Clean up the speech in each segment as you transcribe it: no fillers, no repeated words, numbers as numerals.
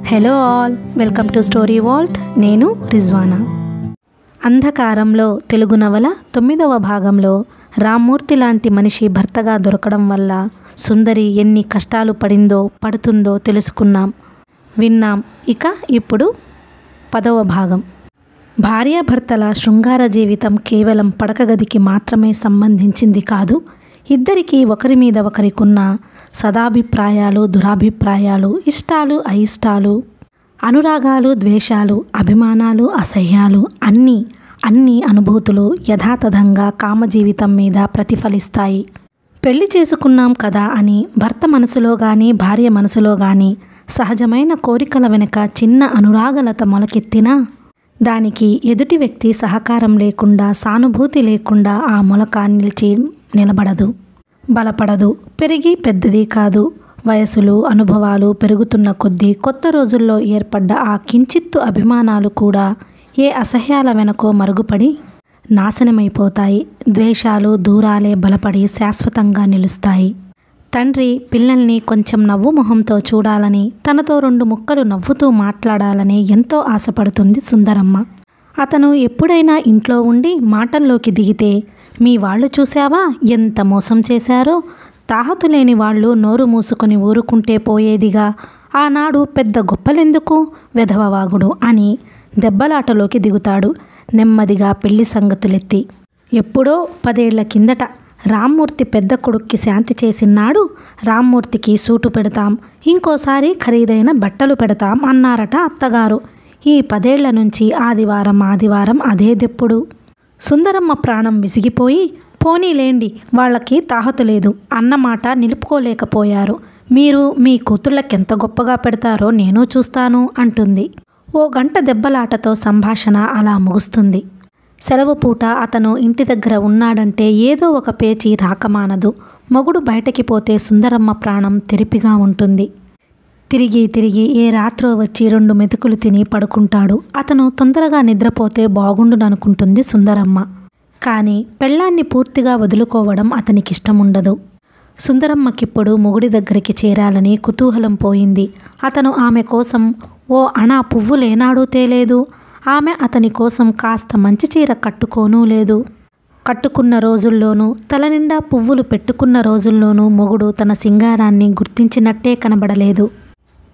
Hello all, welcome to story Walt. నేను రిజ్వానా. అంధకారంలో తెలుగు నవల 9వ భాగంలో రామ్మూర్తి లాంటి మనిషి భర్తగా దొరకడం వల్ల సుందరి ఎన్ని కష్టాలు పడుతుందో తెలుసుకున్నాం, విన్నాం. ఇప్పుడు 10వ భాగం. భార్యాభర్తల శృంగార జీవితం కేవలం పడక గదికి మాత్రమే సంబంధించింది కాదు. ఇద్దరికీ ఒకరి మీద ఒకరికున్న సదాభిప్రాయాలు, దురాభిప్రాయాలు, ఇష్టాలు, అయిష్టాలు, అనురాగాలు, ద్వేషాలు, అభిమానాలు, అసహ్యాలు, అన్ని అనుభూతులు యథాతథంగా కామజీవితం మీద ప్రతిఫలిస్తాయి. పెళ్లి చేసుకున్నాం కదా అని భర్త మనసులో కానీ భార్య మనసులో కానీ సహజమైన కోరికల వెనుక చిన్న అనురాగలత మొలకెత్తినా దానికి ఎదుటి వ్యక్తి సహకారం లేకుండా, సానుభూతి లేకుండా ఆ మొలక నిలబడదు, బలపడదు, పెరిగి పెద్దది కాదు. వయసులు, అనుభవాలు పెరుగుతున్న కొద్దీ కొత్త రోజుల్లో ఏర్పడ్డ ఆ కించిత్తు అభిమానాలు కూడా ఏ అసహ్యాల వెనకో మరుగుపడి నాశనమైపోతాయి. ద్వేషాలు, దూరాలే బలపడి శాశ్వతంగా నిలుస్తాయి. తండ్రి పిల్లల్ని కొంచెం నవ్వు మొహంతో చూడాలని, తనతో 2 ముక్కలు నవ్వుతూ మాట్లాడాలని ఎంతో ఆశపడుతుంది సుందరమ్మ. అతను ఎప్పుడైనా ఇంట్లో ఉండి మాటల్లోకి దిగితే, మీ వాళ్ళు చూశావా ఎంత మోసం చేశారో, తాహతులేని వాళ్ళు నోరు మూసుకొని ఊరుకుంటే పోయేదిగా, ఆనాడు పెద్ద గొప్పలెందుకు, వెధవవాగుడు అని దెబ్బలాటలోకి దిగుతాడు నెమ్మదిగా పెళ్లి సంగతులెత్తి. ఎప్పుడో 10 ఏళ్ల కిందట రామ్మూర్తి పెద్ద కొడుక్కి శాంతి చేసినాడు. రామ్మూర్తికి సూటు పెడతాం, ఇంకోసారి ఖరీదైన బట్టలు పెడతాం అన్నారట అత్తగారు. ఈ 10 ఏళ్ల నుంచి ఆదివారం అదే దెప్పుడు. సుందరమ్మ ప్రాణం విసిగిపోయి, పోనీలేండి వాళ్ళకి తాహతు లేదు అన్నమాట నిలుపుకోలేకపోయారు. మీరు మీ కూతుళ్ళకెంత గొప్పగా పెడతారో నేను చూస్తాను అంటుంది. ఓ గంట దెబ్బలాటతో సంభాషణ అలా ముగుస్తుంది. సెలవు పూట అతను ఇంటి దగ్గర ఉన్నాడంటే ఏదో ఒక పేచీ రాకమానదు. మొగుడు బయటకి పోతే సుందరమ్మ ప్రాణం తెరిపిగా ఉంటుంది. తిరిగి ఏ రాత్రో వచ్చి 2 మెతుకులు తిని పడుకుంటాడు. అతను తొందరగా నిద్రపోతే బాగుండుననుకుంటుంది సుందరమ్మ. కానీ పెళ్ళాన్ని పూర్తిగా వదులుకోవడం అతనికిష్టముండదు. సుందరమ్మకిప్పుడు మొగుడి దగ్గరికి చేరాలని కుతూహలం పోయింది. అతను ఆమె కోసం ఓ అణా పువ్వులేనాడూ తేలేదు. ఆమె అతని కోసం కాస్త మంచి చీర కట్టుకోనూ లేదు. కట్టుకున్న రోజుల్లోనూ, తలనిండా పువ్వులు పెట్టుకున్న రోజుల్లోనూ మొగుడు తన సింగారాన్ని గుర్తించినట్టే కనబడలేదు.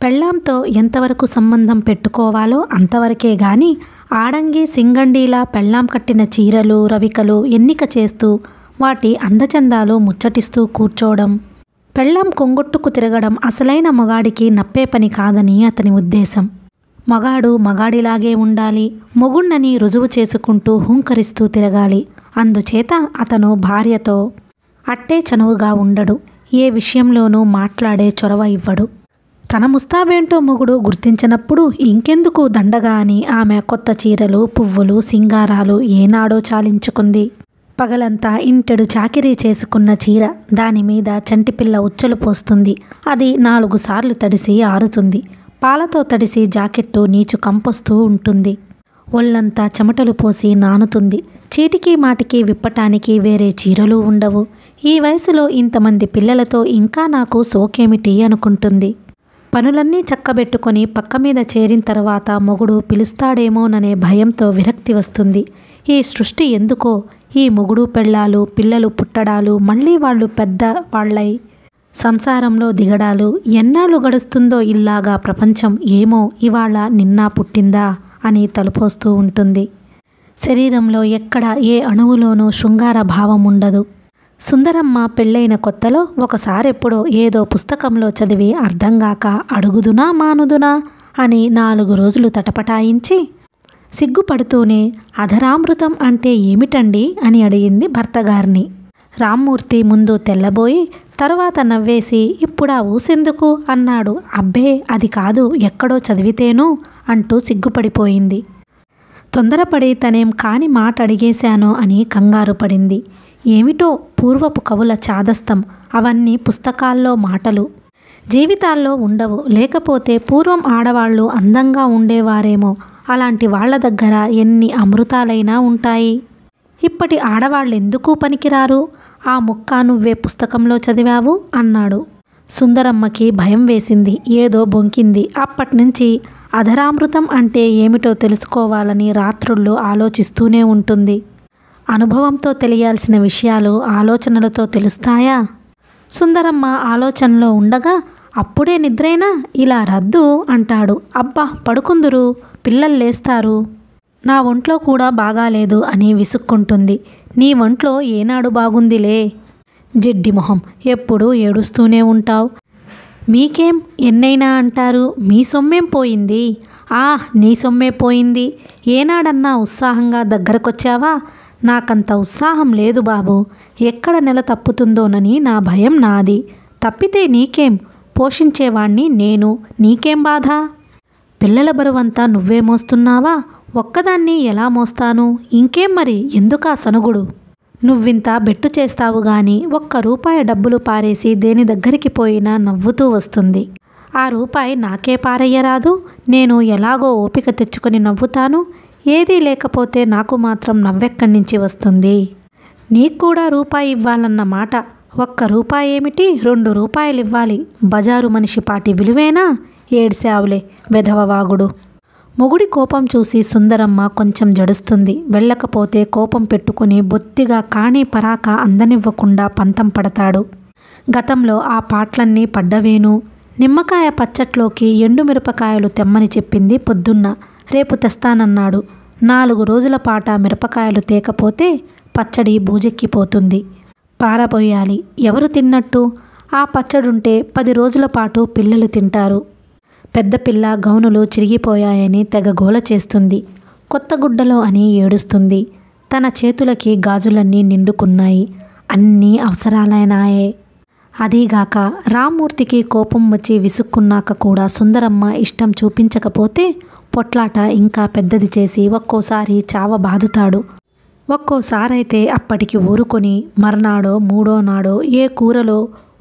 పెళ్ళాంతో ఎంతవరకు సంబంధం పెట్టుకోవాలో అంతవరకే గాని ఆడంగి సింగండీలా పెళ్ళాం కట్టిన చీరలు, రవికలు ఎన్నిక చేస్తూ వాటి అందచందాలు ముచ్చటిస్తూ కూర్చోవడం, పెళ్ళాం కొంగొట్టుకు తిరగడం అసలైన మగాడికి నప్పే పని కాదని అతని ఉద్దేశం. మగాడు మగాడిలాగే ఉండాలి, మొగుణ్ణని రుజువు చేసుకుంటూ హుంకరిస్తూ తిరగాలి. అందుచేత అతను భార్యతో అట్టే చనువుగా ఉండడు. ఏ విషయంలోనూ మాట్లాడే చొరవ ఇవ్వడు. తన ముస్తాబేంటో మొగుడు గుర్తించినప్పుడు ఇంకెందుకు దండగా అని ఆమె కొత్త చీరలు, పువ్వులు, సింగారాలు ఏనాడో చాలించుకుంది. పగలంతా ఇంటెడు చాకిరీ చేసుకున్న చీర, దానిమీద చంటిపిల్ల ఉచ్చలు పోస్తుంది. అది 4 సార్లు తడిసి ఆరుతుంది. పాలతో తడిసి జాకెట్టు నీచు కంపొస్తూ ఉంటుంది. ఒళ్ళంతా చెమటలు పోసి నానుతుంది. చీటికి మాటికి విప్పటానికి వేరే చీరలు ఉండవు. ఈ వయసులో ఇంతమంది పిల్లలతో ఇంకా నాకు సోకేమిటి అనుకుంటుంది. పనులన్నీ చక్కబెట్టుకొని పక్క మీద చేరిన తర్వాత మొగుడు పిలుస్తాడేమోననే భయంతో విరక్తి వస్తుంది. ఈ సృష్టి ఎందుకో, ఈ మొగుడు పెళ్ళాలు, పిల్లలు పుట్టడాలు, మళ్ళీ వాళ్ళు పెద్ద వాళ్ళై సంసారంలో దిగడాలు, ఎన్నాళ్ళు గడుస్తుందో ఇల్లాగా ప్రపంచం. ఏమో ఇవాళ నిన్న పుట్టిందా అని తలుపోస్తూ ఉంటుంది. శరీరంలో ఎక్కడ ఏ అణువులోనూ శృంగార భావం ఉండదు. సుందరమ్మ పెళ్ళైన కొత్తలో ఒకసారెప్పుడో ఏదో పుస్తకంలో చదివి అర్థంగాక అడుగుదునా మానుదునా అని 4 రోజులు తటపటాయించి సిగ్గుపడుతూనే అధరామృతం అంటే ఏమిటండి అని అడిగింది భర్తగారిని. రామ్మూర్తి ముందు తెల్లబోయి తర్వాత నవ్వేసి, ఇప్పుడా ఊసెందుకు అన్నాడు. అబ్బే అది కాదు, ఎక్కడో చదివితేను అంటూ సిగ్గుపడిపోయింది. తొందరపడి తనేం కాని మాట అడిగేశానో అని కంగారు పడింది. ఏమిటో పూర్వపు కవుల చాదస్తం, అవన్నీ పుస్తకాల్లో మాటలు, జీవితాల్లో ఉండవు. లేకపోతే పూర్వం ఆడవాళ్ళు అందంగా ఉండేవారేమో, అలాంటి వాళ్ల దగ్గర ఎన్ని అమృతాలైనా ఉంటాయి. ఇప్పటి ఆడవాళ్ళెందుకు పనికిరారు, ఆ ముక్క నువ్వే పుస్తకంలో చదివావు అన్నాడు. సుందరమ్మకి భయం వేసింది. ఏదో బొంకింది. అప్పటినుంచి అధరామృతం అంటే ఏమిటో తెలుసుకోవాలని రాత్రుళ్ళు ఆలోచిస్తూనే ఉంటుంది. అనుభవంతో తెలియాల్సిన విషయాలు ఆలోచనలతో తెలుస్తాయా? సుందరమ్మ ఆలోచనలో ఉండగా అప్పుడే నిద్రేనా, ఇలా రద్దు అంటాడు. అబ్బా పడుకుందురు, పిల్లలు లేస్తారు. నా ఒంట్లో కూడా బాగాలేదు అని విసుక్కుంటుంది. నీ ఒంట్లో ఏనాడు బాగుందిలే, జిడ్డి మొహం, ఎప్పుడూ ఏడుస్తూనే ఉంటావు. మీకేం ఎన్నైనా అంటారు, మీ సొమ్మేం పోయింది? నీ సొమ్మే పోయింది. ఏనాడన్నా ఉత్సాహంగా దగ్గరకొచ్చావా? నాకంత ఉత్సాహం లేదు బాబు. ఎక్కడ నెల తప్పుతుందోనని నా భయం నాది. తప్పితే నీకేం, పోషించేవాణ్ణి నేను, నీకేం బాధ? పిల్లల బరువంతా నువ్వే మోస్తున్నావా? ఒక్కదాన్ని ఎలా మోస్తాను? ఇంకేం మరి, ఎందుకా సనుగుడు? నువ్వింత బెట్టు చేస్తావు గాని ₹1 డబ్బులు పారేసి దేని దగ్గరికి పోయినా నవ్వుతూ వస్తుంది. ఆ రూపాయి నాకే పారయ్యరాదు? నేను ఎలాగో ఓపిక తెచ్చుకొని నవ్వుతాను. ఏదీ లేకపోతే నాకు మాత్రం నవ్వెక్కడి నుంచి వస్తుంది? నీకు కూడా రూపాయి ఇవ్వాలన్న మాట. ₹1 ఏమిటి, ₹2 ఇవ్వాలి. బజారు మనిషి పాటి విలువేనా? ఏడ్సావులే, వెధవవాగుడు. మొగుడి కోపం చూసి సుందరమ్మ కొంచెం జడుస్తుంది. వెళ్ళకపోతే కోపం పెట్టుకుని బొత్తిగా కానీ పరాక అందనివ్వకుండా పంతం పడతాడు. గతంలో ఆ పాటలన్నీ పడ్డవేను. నిమ్మకాయ పచ్చట్లోకి ఎండుమిరపకాయలు తెమ్మని చెప్పింది పొద్దున్న. రేపు తెస్తానన్నాడు. 4 రోజుల పాట మిరపకాయలు తేకపోతే పచ్చడి బూజెక్కిపోతుంది. పారబోయాలి. ఎవరు తిన్నట్టు? ఆ పచ్చడుంటే 10 రోజుల పాటు పిల్లలు తింటారు. పెద్ద పిల్ల గౌనులు చిరిగిపోయాయని తెగ గోల చేస్తుంది. కొత్త గుడ్డలో అని ఏడుస్తుంది. తన చేతులకి గాజులన్నీ నిండుకున్నాయి. అన్నీ అవసరాలైనాయే. అదీగాక రామ్మూర్తికి కోపం వచ్చి విసుక్కున్నాక కూడా సుందరమ్మ ఇష్టం చూపించకపోతే పొట్లాట ఇంకా పెద్దది చేసి ఒక్కోసారి చావ బాదుతాడు. ఒక్కోసారైతే అప్పటికి ఊరుకొని మర్నాడో మూడో నాడో ఏ కూరలో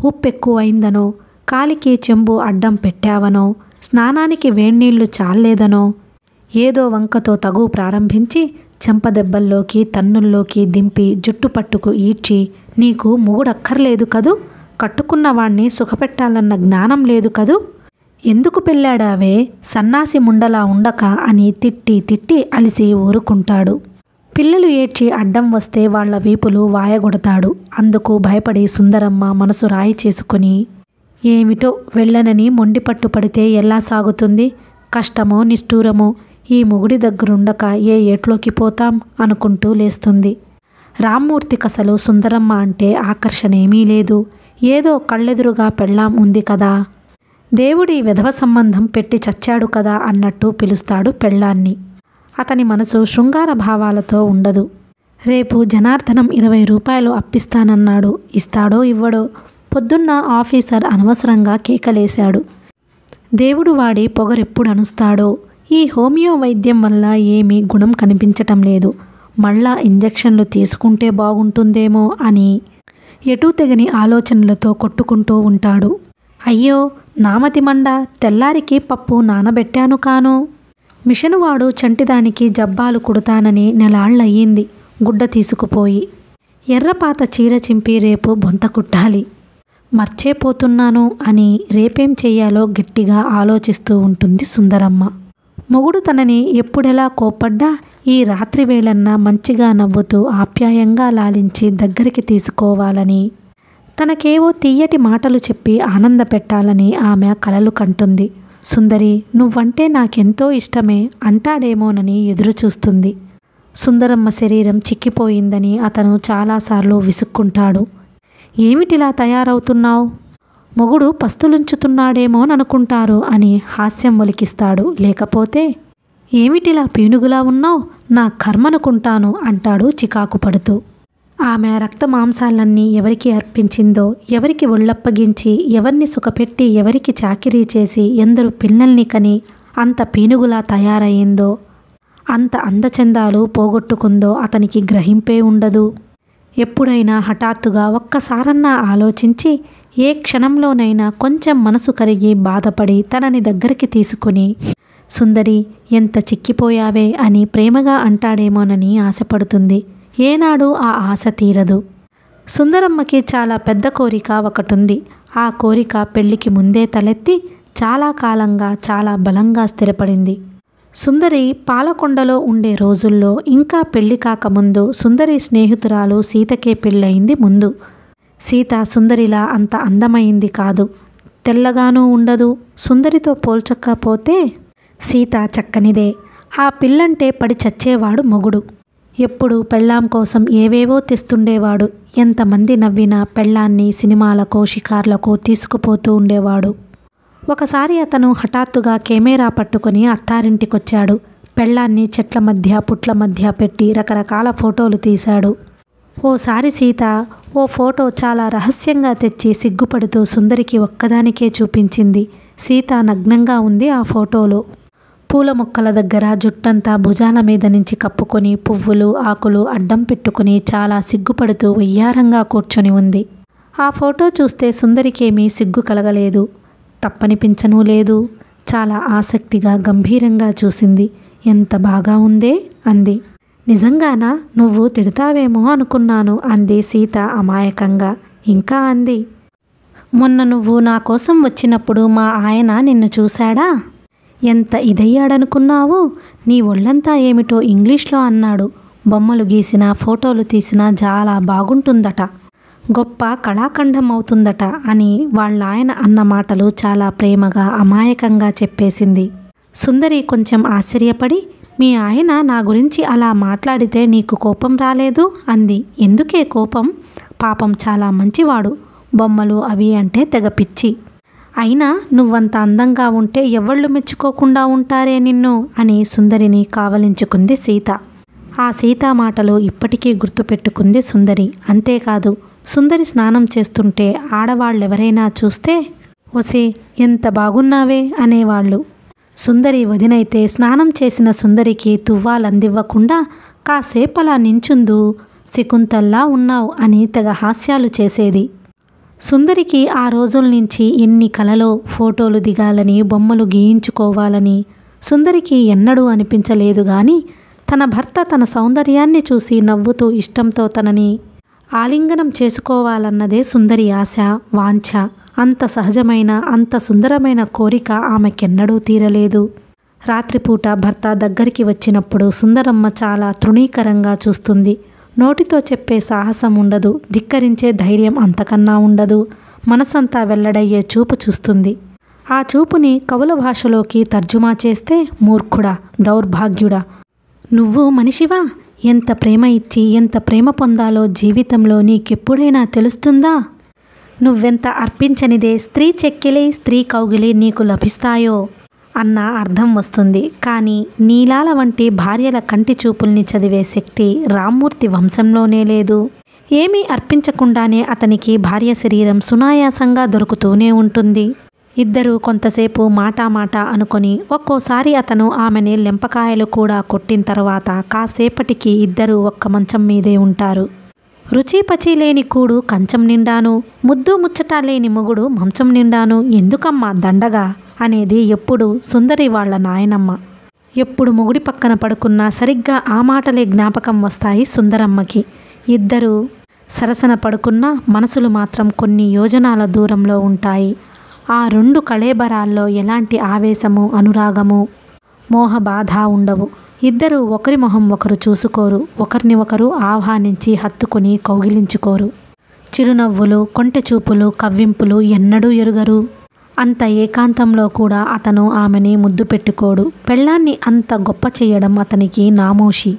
ఉప్పెక్కువైందనో, కాలికి చెంబు అడ్డం పెట్టావనో, స్నానానికి వేణీళ్లు చాల్లేదనో ఏదో వంకతో తగు ప్రారంభించి చెంపదెబ్బల్లోకి తన్నుల్లోకి దింపి జుట్టు పట్టుకు ఈడ్చి, నీకు మొగుడక్కర్లేదు కదూ, కట్టుకున్నవాణ్ణి సుఖపెట్టాలన్న జ్ఞానం లేదు కదూ, ఎందుకు పెళ్ళాడావే సన్నాసి ముండలా ఉండక అని తిట్టి తిట్టి అలిసి ఊరుకుంటాడు. పిల్లలు ఏడ్చి అడ్డం వస్తే వాళ్ల వీపులు వాయగొడతాడు. అందుకు భయపడి సుందరమ్మ మనసు రాయి చేసుకుని, ఏమిటో వెళ్ళనని మొండిపట్టు పడితే ఎలా సాగుతుంది? కష్టమో నిష్ఠూరమో ఈ మొగుడి దగ్గరుండక ఏ ఏట్లోకి పోతాం అనుకుంటూ లేస్తుంది. రామ్మూర్తికసలు సుందరమ్మ అంటే ఆకర్షణేమీ లేదు. ఏదో కళ్ళెదురుగా పెళ్ళాం ఉంది కదా, దేవుడి విధవ సంబంధం పెట్టి చచ్చాడు కదా అన్నట్టు పిలుస్తాడు పెళ్ళాన్ని. అతని మనసు శృంగార భావాలతో ఉండదు. రేపు జనార్దనం ₹20 అప్పిస్తానన్నాడు. ఇస్తాడో ఇవ్వడో? పొద్దున్న ఆఫీసర్ అనవసరంగా కేకలేశాడు. దేవుడు వాడి పొగరెప్పుడు అనుస్తాడో. ఈ హోమియో వైద్యం వల్ల ఏమీ గుణం కనిపించటం లేదు. మళ్ళా ఇంజెక్షన్లు తీసుకుంటే బాగుంటుందేమో అని ఎటూ తెగని ఆలోచనలతో కొట్టుకుంటూ ఉంటాడు. అయ్యో నామతి మండ, తెల్లారికి పప్పు నానబెట్టాను కాను. మిషనువాడు చంటిదానికి జబ్బాలు కుడతానని నెలాళ్ళయ్యింది గుడ్డ తీసుకుపోయి. ఎర్రపాత చీర చింపి రేపు బొంత కుట్టాలి. మర్చేపోతున్నాను అని రేపేం చెయ్యాలో గట్టిగా ఆలోచిస్తూ ఉంటుంది సుందరమ్మ. మొగుడు తనని ఎప్పుడెలా కోప్పడ్డా ఈ రాత్రి వేళన్నా మంచిగా నవ్వుతూ ఆప్యాయంగా లాలించి దగ్గరికి తీసుకోవాలని, తనకేవో తీయటి మాటలు చెప్పి ఆనంద పెట్టాలని ఆమె కలలు కంటుంది. సుందరి, నువ్వంటే నాకెంతో ఇష్టమే అంటాడేమోనని ఎదురుచూస్తుంది. సుందరమ్మ శరీరం చిక్కిపోయిందని అతను చాలాసార్లు విసుక్కుంటాడు. ఏమిటిలా తయారవుతున్నావు? మొగుడు పస్తులుంచుతున్నాడేమోననుకుంటారు అని హాస్యం ఒలికిస్తాడు. లేకపోతే ఏమిటిలా పీనుగులా ఉన్నావు? నా కర్మనుకుంటాను అంటాడు చికాకు పడుతూ. ఆమె రక్త మాంసాలన్నీ ఎవరికి అర్పించిందో, ఎవరికి ఒళ్ళప్పగించి, ఎవరిని సుఖపెట్టి, ఎవరికి చాకిరీ చేసి, ఎందరు పిల్లల్ని కని అంత పీనుగులా తయారయ్యిందో, అంత అందచందాలు పోగొట్టుకుందో అతనికి గ్రహింపే ఉండదు. ఎప్పుడైనా హఠాత్తుగా ఒక్కసారన్నా ఆలోచించి ఏ క్షణంలోనైనా కొంచెం మనసు కరిగి బాధపడి తనని దగ్గరికి తీసుకుని, సుందరి ఎంత చిక్కిపోయావే అని ప్రేమగా అంటాడేమోనని ఆశపడుతుంది. ఏనాడు ఆ ఆశ తీరదు. సుందరమ్మకి చాలా పెద్ద కోరిక ఒకటుంది. ఆ కోరిక పెళ్లికి ముందే తలెత్తి చాలా కాలంగా చాలా బలంగా స్థిరపడింది. సుందరి పాలకొండలో ఉండే రోజుల్లో ఇంకా పెళ్లి కాకముందు సుందరి స్నేహితురాలు సీతకే పెళ్ళయింది ముందు. సీత సుందరిలా అంత అందమైంది కాదు, తెల్లగానూ ఉండదు. సుందరితో పోల్చకపోతే సీత చక్కనిదే. ఆ పిల్లంటే పడి చచ్చేవాడు మొగుడు. ఎప్పుడు పెళ్ళాం కోసం ఏవేవో తెస్తుండేవాడు. ఎంతమంది నవ్వినా పెళ్ళాన్ని సినిమాలకో షికార్లకో తీసుకుపోతూ ఉండేవాడు. ఒకసారి అతను హఠాత్తుగా కెమెరా పట్టుకుని అత్తారింటికొచ్చాడు. పెళ్ళాన్ని చెట్ల మధ్య పుట్ల మధ్య పెట్టి రకరకాల ఫోటోలు తీశాడు. ఓసారి సీత ఓ ఫోటో చాలా రహస్యంగా తెచ్చి సిగ్గుపడుతూ సుందరికి ఒక్కదానికే చూపించింది. సీత నగ్నంగా ఉంది ఆ ఫోటోలో. పూల మొక్కల దగ్గర జుట్టంతా భుజాల మీద నుంచి కప్పుకొని పువ్వులు ఆకులు అడ్డం పెట్టుకుని చాలా సిగ్గుపడుతూ వయ్యారంగా కూర్చొని ఉంది. ఆ ఫోటో చూస్తే సుందరికేమీ సిగ్గు కలగలేదు, తప్పనిపించనూ లేదు. చాలా ఆసక్తిగా గంభీరంగా చూసింది. ఎంత బాగా ఉందే అంది. నిజంగానా? నువ్వు తిడతావేమో అనుకున్నాను అంది సీత అమాయకంగా. ఇంకా అంది, మొన్న నువ్వు నా కోసం వచ్చినప్పుడు మా ఆయన నిన్ను చూశాడా? ఎంత ఇదయ్యాడనుకున్నావు? నీ ఒళ్ళంతా ఏమిటో ఇంగ్లీష్లో అన్నాడు. బొమ్మలు గీసినా ఫోటోలు తీసినా చాలా బాగుంటుందట, గొప్ప కళాఖండం అవుతుందట అని వాళ్ళాయన అన్న మాటలు చాలా ప్రేమగా అమాయకంగా చెప్పేసింది. సుందరి కొంచెం ఆశ్చర్యపడి, మీ ఆయన నా గురించి అలా మాట్లాడితే నీకు కోపం రాలేదు అంది. ఎందుకే కోపం? పాపం చాలా మంచివాడు. బొమ్మలు అవి అంటే తెగ పిచ్చి. అయినా నువ్వంత అందంగా ఉంటే ఎవళ్ళు మెచ్చుకోకుండా ఉంటారే నిన్ను అని సుందరిని కావలించుకుంది సీత. ఆ సీతా మాటలు ఇప్పటికీ గుర్తుపెట్టుకుంది సుందరి. అంతేకాదు, సుందరి స్నానం చేస్తుంటే ఆడవాళ్ళెవరైనా చూస్తే ఒసే ఎంత బాగున్నావే అనేవాళ్ళు. సుందరి వదినైతే స్నానం చేసిన సుందరికి తువ్వాలందివ్వకుండా కాసేపలా నించుందు, శకుంతల్లా ఉన్నావు అని తెగ హాస్యాలు చేసేది. సుందరికి ఆ రోజుల నుంచి ఎన్ని కలలో ఫోటోలు దిగాలని బొమ్మలు గీయించుకోవాలని సుందరికి ఎన్నడూ అనిపించలేదు. గాని తన భర్త తన సౌందర్యాన్ని చూసి నవ్వుతూ ఇష్టంతో తనని ఆలింగనం చేసుకోవాలన్నదే సుందరి ఆశ, వాంఛ. అంత సహజమైన అంత సుందరమైన కోరిక ఆమెకెన్నడూ తీరలేదు. రాత్రిపూట భర్త దగ్గరికి వచ్చినప్పుడు సుందరమ్మ చాలా తృణీకరంగా చూస్తుంది. నోటితో చెప్పే సాహసం ఉండదు, ధిక్కరించే ధైర్యం అంతకన్నా ఉండదు. మనసంతా వెల్లడయ్యే చూపు చూస్తుంది. ఆ చూపుని కవుల భాషలోకి తర్జుమా చేస్తే మూర్ఖుడా, దౌర్భాగ్యుడా, నువ్వు మనిషివా? ఎంత ప్రేమ ఇచ్చి ఎంత ప్రేమ పొందాలో జీవితంలో నీకెప్పుడైనా తెలుస్తుందా? నువ్వెంత అర్పించనిదే స్త్రీ చెక్కిలి స్త్రీ కౌగిలి నీకు లభిస్తాయో అన్న అర్థం వస్తుంది. కానీ నీలాల వంటి భార్యల కంటి చూపుల్ని చదివే శక్తి రామ్మూర్తి వంశంలోనే లేదు. ఏమీ అర్పించకుండానే అతనికి భార్య శరీరం సునాయాసంగా దొరుకుతూనే ఉంటుంది. ఇద్దరూ కొంతసేపు మాట అనుకొని ఒక్కోసారి అతను ఆమెని లెంపకాయలు కూడా కొట్టిన తర్వాత కాసేపటికి ఇద్దరూ ఒక్క మంచం మీదే ఉంటారు. రుచి పచి లేని కూడు కంచం నిండాను, ముద్దు ముచ్చట లేని మొగుడు మంచం నిండాను, ఎందుకమ్మా దండగా అనేది ఎప్పుడు సుందరి వాళ్ళ నాయనమ్మ. ఎప్పుడు మొగుడి పక్కన పడుకున్నా సరిగ్గా ఆ మాటలే జ్ఞాపకం వస్తాయి సుందరమ్మకి. ఇద్దరూ సరసన పడుకున్నా మనసులు మాత్రం కొన్ని యోజనాల దూరంలో ఉంటాయి. ఆ రెండు కళేబరాల్లో ఎలాంటి ఆవేశము, అనురాగము, మోహబాధ ఉండవు. ఇద్దరూ ఒకరి మొహం ఒకరు చూసుకోరు, ఒకరిని ఒకరు ఆహ్వానించి హత్తుకుని కౌగిలించుకోరు. చిరునవ్వులు, కొంటె చూపులు, కవ్వింపులు ఎన్నడూ ఎరుగరు. అంత ఏకాంతంలో కూడా అతను ఆమెని ముద్దు పెట్టుకోడు. పెళ్ళాన్ని అంత గొప్ప చేయడం అతనికి నామోషి.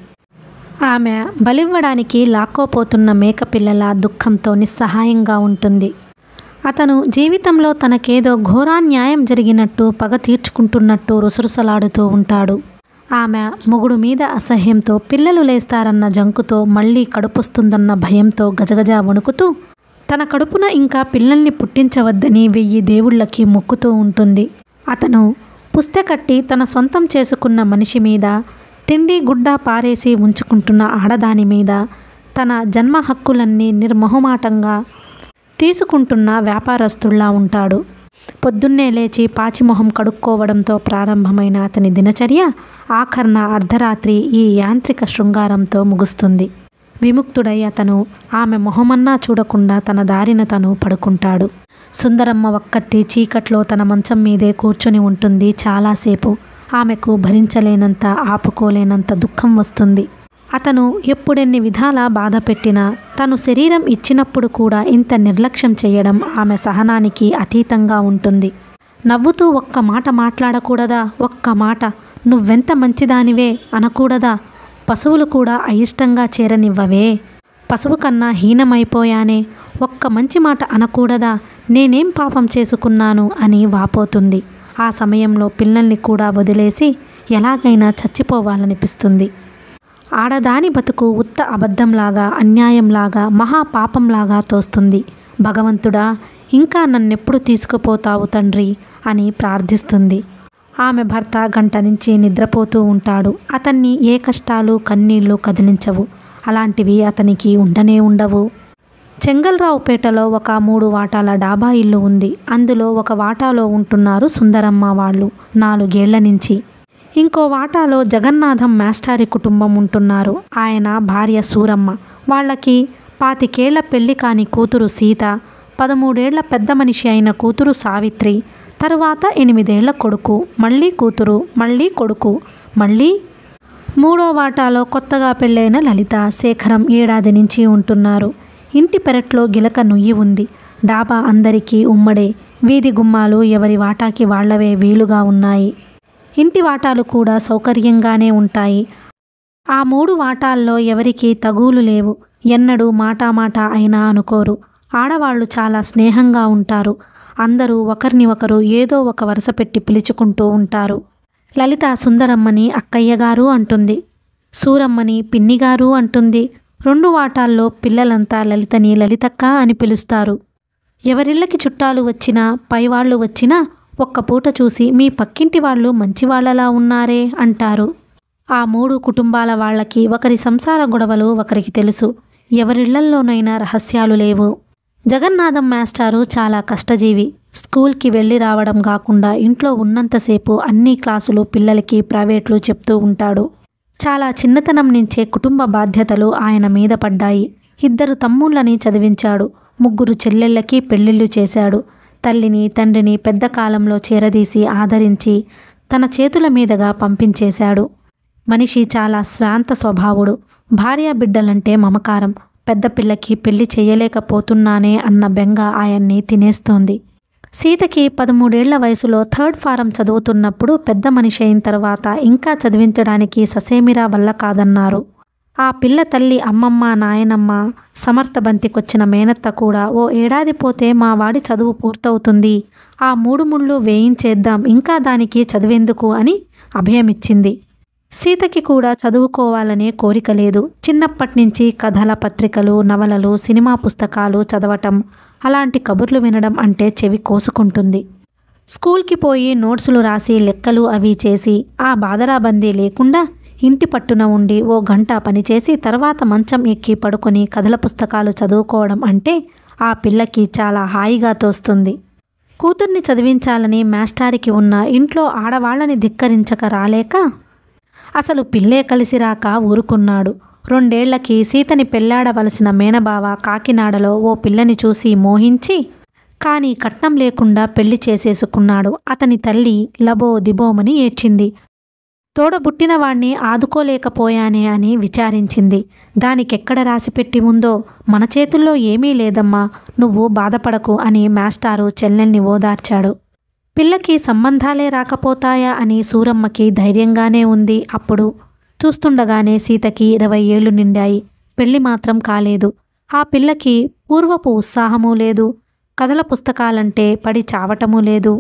ఆమె బలివ్వడానికి లాక్కోపోతున్న మేకపిల్లల దుఃఖంతో నిస్సహాయంగా ఉంటుంది. అతను జీవితంలో తనకేదో ఘోరాన్యాయం జరిగినట్టు పగ తీర్చుకుంటున్నట్టు రుసరుసలాడుతూ ఉంటాడు. ఆమె మొగుడు మీద అసహ్యంతో, పిల్లలు లేస్తారన్న జంకుతో, మళ్ళీ కడుపొస్తుందన్న భయంతో గజగజ వణుకుతూ తన కడుపున ఇంకా పిల్లల్ని పుట్టించవద్దని 1000 దేవుళ్ళకి మొక్కుతూ ఉంటుంది. అతను పుస్తకట్టి తన సొంతం చేసుకున్న మనిషి మీద, తిండి గుడ్డ పారేసి ఉంచుకుంటున్న ఆడదాని మీద తన జన్మ హక్కులన్నీ నిర్మొహమాటంగా తీసుకుంటున్న వ్యాపారస్తుల్లా ఉంటాడు. పొద్దున్నే లేచి పాచిమొహం కడుక్కోవడంతో ప్రారంభమైన అతని దినచర్య ఆఖర్న అర్ధరాత్రి ఈ యాంత్రిక శృంగారంతో ముగుస్తుంది. విముక్తుడై అతను ఆమె మొహమన్నా చూడకుండా తన దారిన తను పడుకుంటాడు. సుందరమ్మ ఒక్కత్తి చీకట్లో తన మంచం మీదే కూర్చుని ఉంటుంది. చాలాసేపు ఆమెకు భరించలేనంత ఆపుకోలేనంత దుఃఖం వస్తుంది. అతను ఎప్పుడెన్ని విధాలా బాధ పెట్టినా తను శరీరం ఇచ్చినప్పుడు కూడా ఇంత నిర్లక్ష్యం చేయడం ఆమె సహనానికి అతీతంగా ఉంటుంది. నవ్వుతూ ఒక్క మాట మాట్లాడకూడదా? ఒక్క మాట నువ్వెంత మంచిదానివే అనకూడదా? పశువులు కూడా అయిష్టంగా చేరనివ్వవే. పశువు కన్నా హీనమైపోయానే. ఒక్క మంచి మాట అనకూడదా? నేనేం పాపం చేసుకున్నాను అని వాపోతుంది. ఆ సమయంలో పిల్లల్ని కూడా వదిలేసి ఎలాగైనా చచ్చిపోవాలనిపిస్తుంది. ఆడదాని బతుకు ఉత్త అబద్ధంలాగా, అన్యాయంలాగా, మహాపాపంలాగా తోస్తుంది. భగవంతుడా, ఇంకా నన్నెప్పుడు తీసుకుపోతావు తండ్రి అని ప్రార్థిస్తుంది. ఆమె భర్త గంట నుంచి నిద్రపోతూ ఉంటాడు. అతన్ని ఏ కష్టాలు కన్నీళ్లు కదిలించవు. అలాంటివి అతనికి ఉండనే ఉండవు. చెంగల్రావుపేటలో ఒక 3 వాటాల డాబా ఇల్లు ఉంది. అందులో ఒక వాటాలో ఉంటున్నారు సుందరమ్మ వాళ్ళు 4 ఏళ్ల నుంచి. ఇంకో వాటాలో జగన్నాథం మాస్టారి కుటుంబం ఉంటున్నారు. ఆయన భార్య సూరమ్మ, వాళ్ళకి 25 ఏళ్ల పెళ్లి కాని కూతురు సీత, 13 ఏళ్ల పెద్ద మనిషి అయిన కూతురు సావిత్రి, తరువాత 8 ఏళ్ల కొడుకు, మళ్ళీ కూతురు, మళ్ళీ కొడుకు, మళ్ళీ 3వ వాటాలో కొత్తగా పెళ్ళైన లలిత, శేఖరం ఏడాది నుంచి ఉంటున్నారు. ఇంటి పెరట్లో గిలక నుయ్యి ఉంది. డాబా అందరికీ ఉమ్మడే. వీధి గుమ్మాలు ఎవరి వాటాకి వాళ్లవే వీలుగా ఉన్నాయి. ఇంటి వాటాలు కూడా సౌకర్యంగానే ఉంటాయి. ఆ 3 వాటాల్లో ఎవరికీ తగులు లేవు. ఎన్నడూ మాటామాట అయినా అనుకోరు. ఆడవాళ్లు చాలా స్నేహంగా ఉంటారు. అందరూ ఒకరిని ఒకరు ఏదో ఒక వరుస పెట్టి పిలుచుకుంటూ ఉంటారు. లలిత సుందరమ్మని అక్కయ్యగారు అంటుంది. సూరమ్మని పిన్నిగారు అంటుంది. 2 వాటాల్లో పిల్లలంతా లలితని లలితక్క అని పిలుస్తారు. ఎవరిళ్ళకి చుట్టాలు వచ్చినా, పైవాళ్లు వచ్చినా ఒక్క పూట చూసి మీ పక్కింటి వాళ్ళు మంచివాళ్లలా ఉన్నారే అంటారు. ఆ 3 కుటుంబాల వాళ్ళకి ఒకరి సంసార గొడవలు ఒకరికి తెలుసు. ఎవరిళ్లల్లోనైనా రహస్యాలు లేవు. జగన్నాథం మాస్టారు చాలా కష్టజీవి. స్కూల్కి వెళ్ళి రావడం కాకుండా ఇంట్లో ఉన్నంతసేపు అన్ని క్లాసులు పిల్లలకి ప్రైవేట్లు చెప్తూ ఉంటాడు. చాలా చిన్నతనం నుంచే కుటుంబ బాధ్యతలు ఆయన మీద పడ్డాయి. 2 తమ్ముళ్ళని చదివించాడు. 3 చెల్లెళ్ళకి పెళ్లిళ్ళు చేశాడు. తల్లిని తండ్రిని పెద్ద కాలంలో చేరదీసి ఆదరించి తన చేతుల మీదుగా పంపించేశాడు. మనిషి చాలా శాంత స్వభావుడు. భార్య బిడ్డలంటే మమకారం. పెద్ద పిల్లకి పెళ్లి చేయలేకపోతున్నానే అన్న బెంగ ఆయన్ని తినేస్తోంది. సీతకి 13 ఏళ్ల వయసులో 3rd ఫారం చదువుతున్నప్పుడు పెద్ద మనిషి అయిన తర్వాత ఇంకా చదివించడానికి ససేమిరా వల్ల కాదన్నారు. ఆ పిల్ల తల్లి అమ్మమ్మ, నాయనమ్మ, సమర్థబంతికొచ్చిన మేనత్త కూడా ఓ ఏడాది పోతే మా వాడి చదువు పూర్తవుతుంది, ఆ 3 ముళ్ళు వేయించేద్దాం, ఇంకా దానికి చదివేందుకు అని అభయమిచ్చింది. సీతకి కూడా చదువుకోవాలనే కోరిక లేదు. చిన్నప్పటినుంచి కథల పత్రికలు, నవలలు, సినిమా పుస్తకాలు చదవటం, అలాంటి కబుర్లు వినడం అంటే చెవి కోసుకుంటుంది. స్కూల్కి పోయి నోట్సులు రాసి లెక్కలు అవి చేసి ఆ బాదరాబందీ లేకుండా ఇంటి పట్టున ఉండి ఓ గంట పనిచేసి తర్వాత మంచం ఎక్కి పడుకొని కథల పుస్తకాలు చదువుకోవడం అంటే ఆ పిల్లకి చాలా హాయిగా తోస్తుంది. కూతుర్ని చదివించాలని మాస్టారికి ఉన్న ఇంట్లో ఆడవాళ్ళని ధిక్కరించక రాలేక అసలు పిల్లే కలిసి రాక ఊరుకున్నాడు. 2 ఏళ్లకి సీతని పెళ్లాడవలసిన మేనబావ కాకినాడలో ఓ పిల్లని చూసి మోహించి కానీ కట్నం లేకుండా పెళ్లి చేసేసుకున్నాడు. అతని తల్లి లబో దిబోమని ఏడ్చింది. తోడబుట్టిన వాణ్ణి ఆదుకోలేకపోయానే అని విచారించింది. దానికెక్కడ రాసిపెట్టి ఉందో మన చేతుల్లో ఏమీ లేదమ్మా, నువ్వు బాధపడకు అని మాస్టారు చెల్లెల్ని ఓదార్చాడు. పిల్లకి సంబంధాలే రాకపోతాయా అని సూరమ్మకి ధైర్యంగానే ఉంది. అప్పుడు చూస్తుండగానే సీతకి 20 ఏళ్లు నిండాయి. పెళ్లి మాత్రం కాలేదు. ఆ పిల్లకి పూర్వపు ఉత్సాహమూ లేదు. కథల పుస్తకాలంటే పడి చావటమూ లేదు.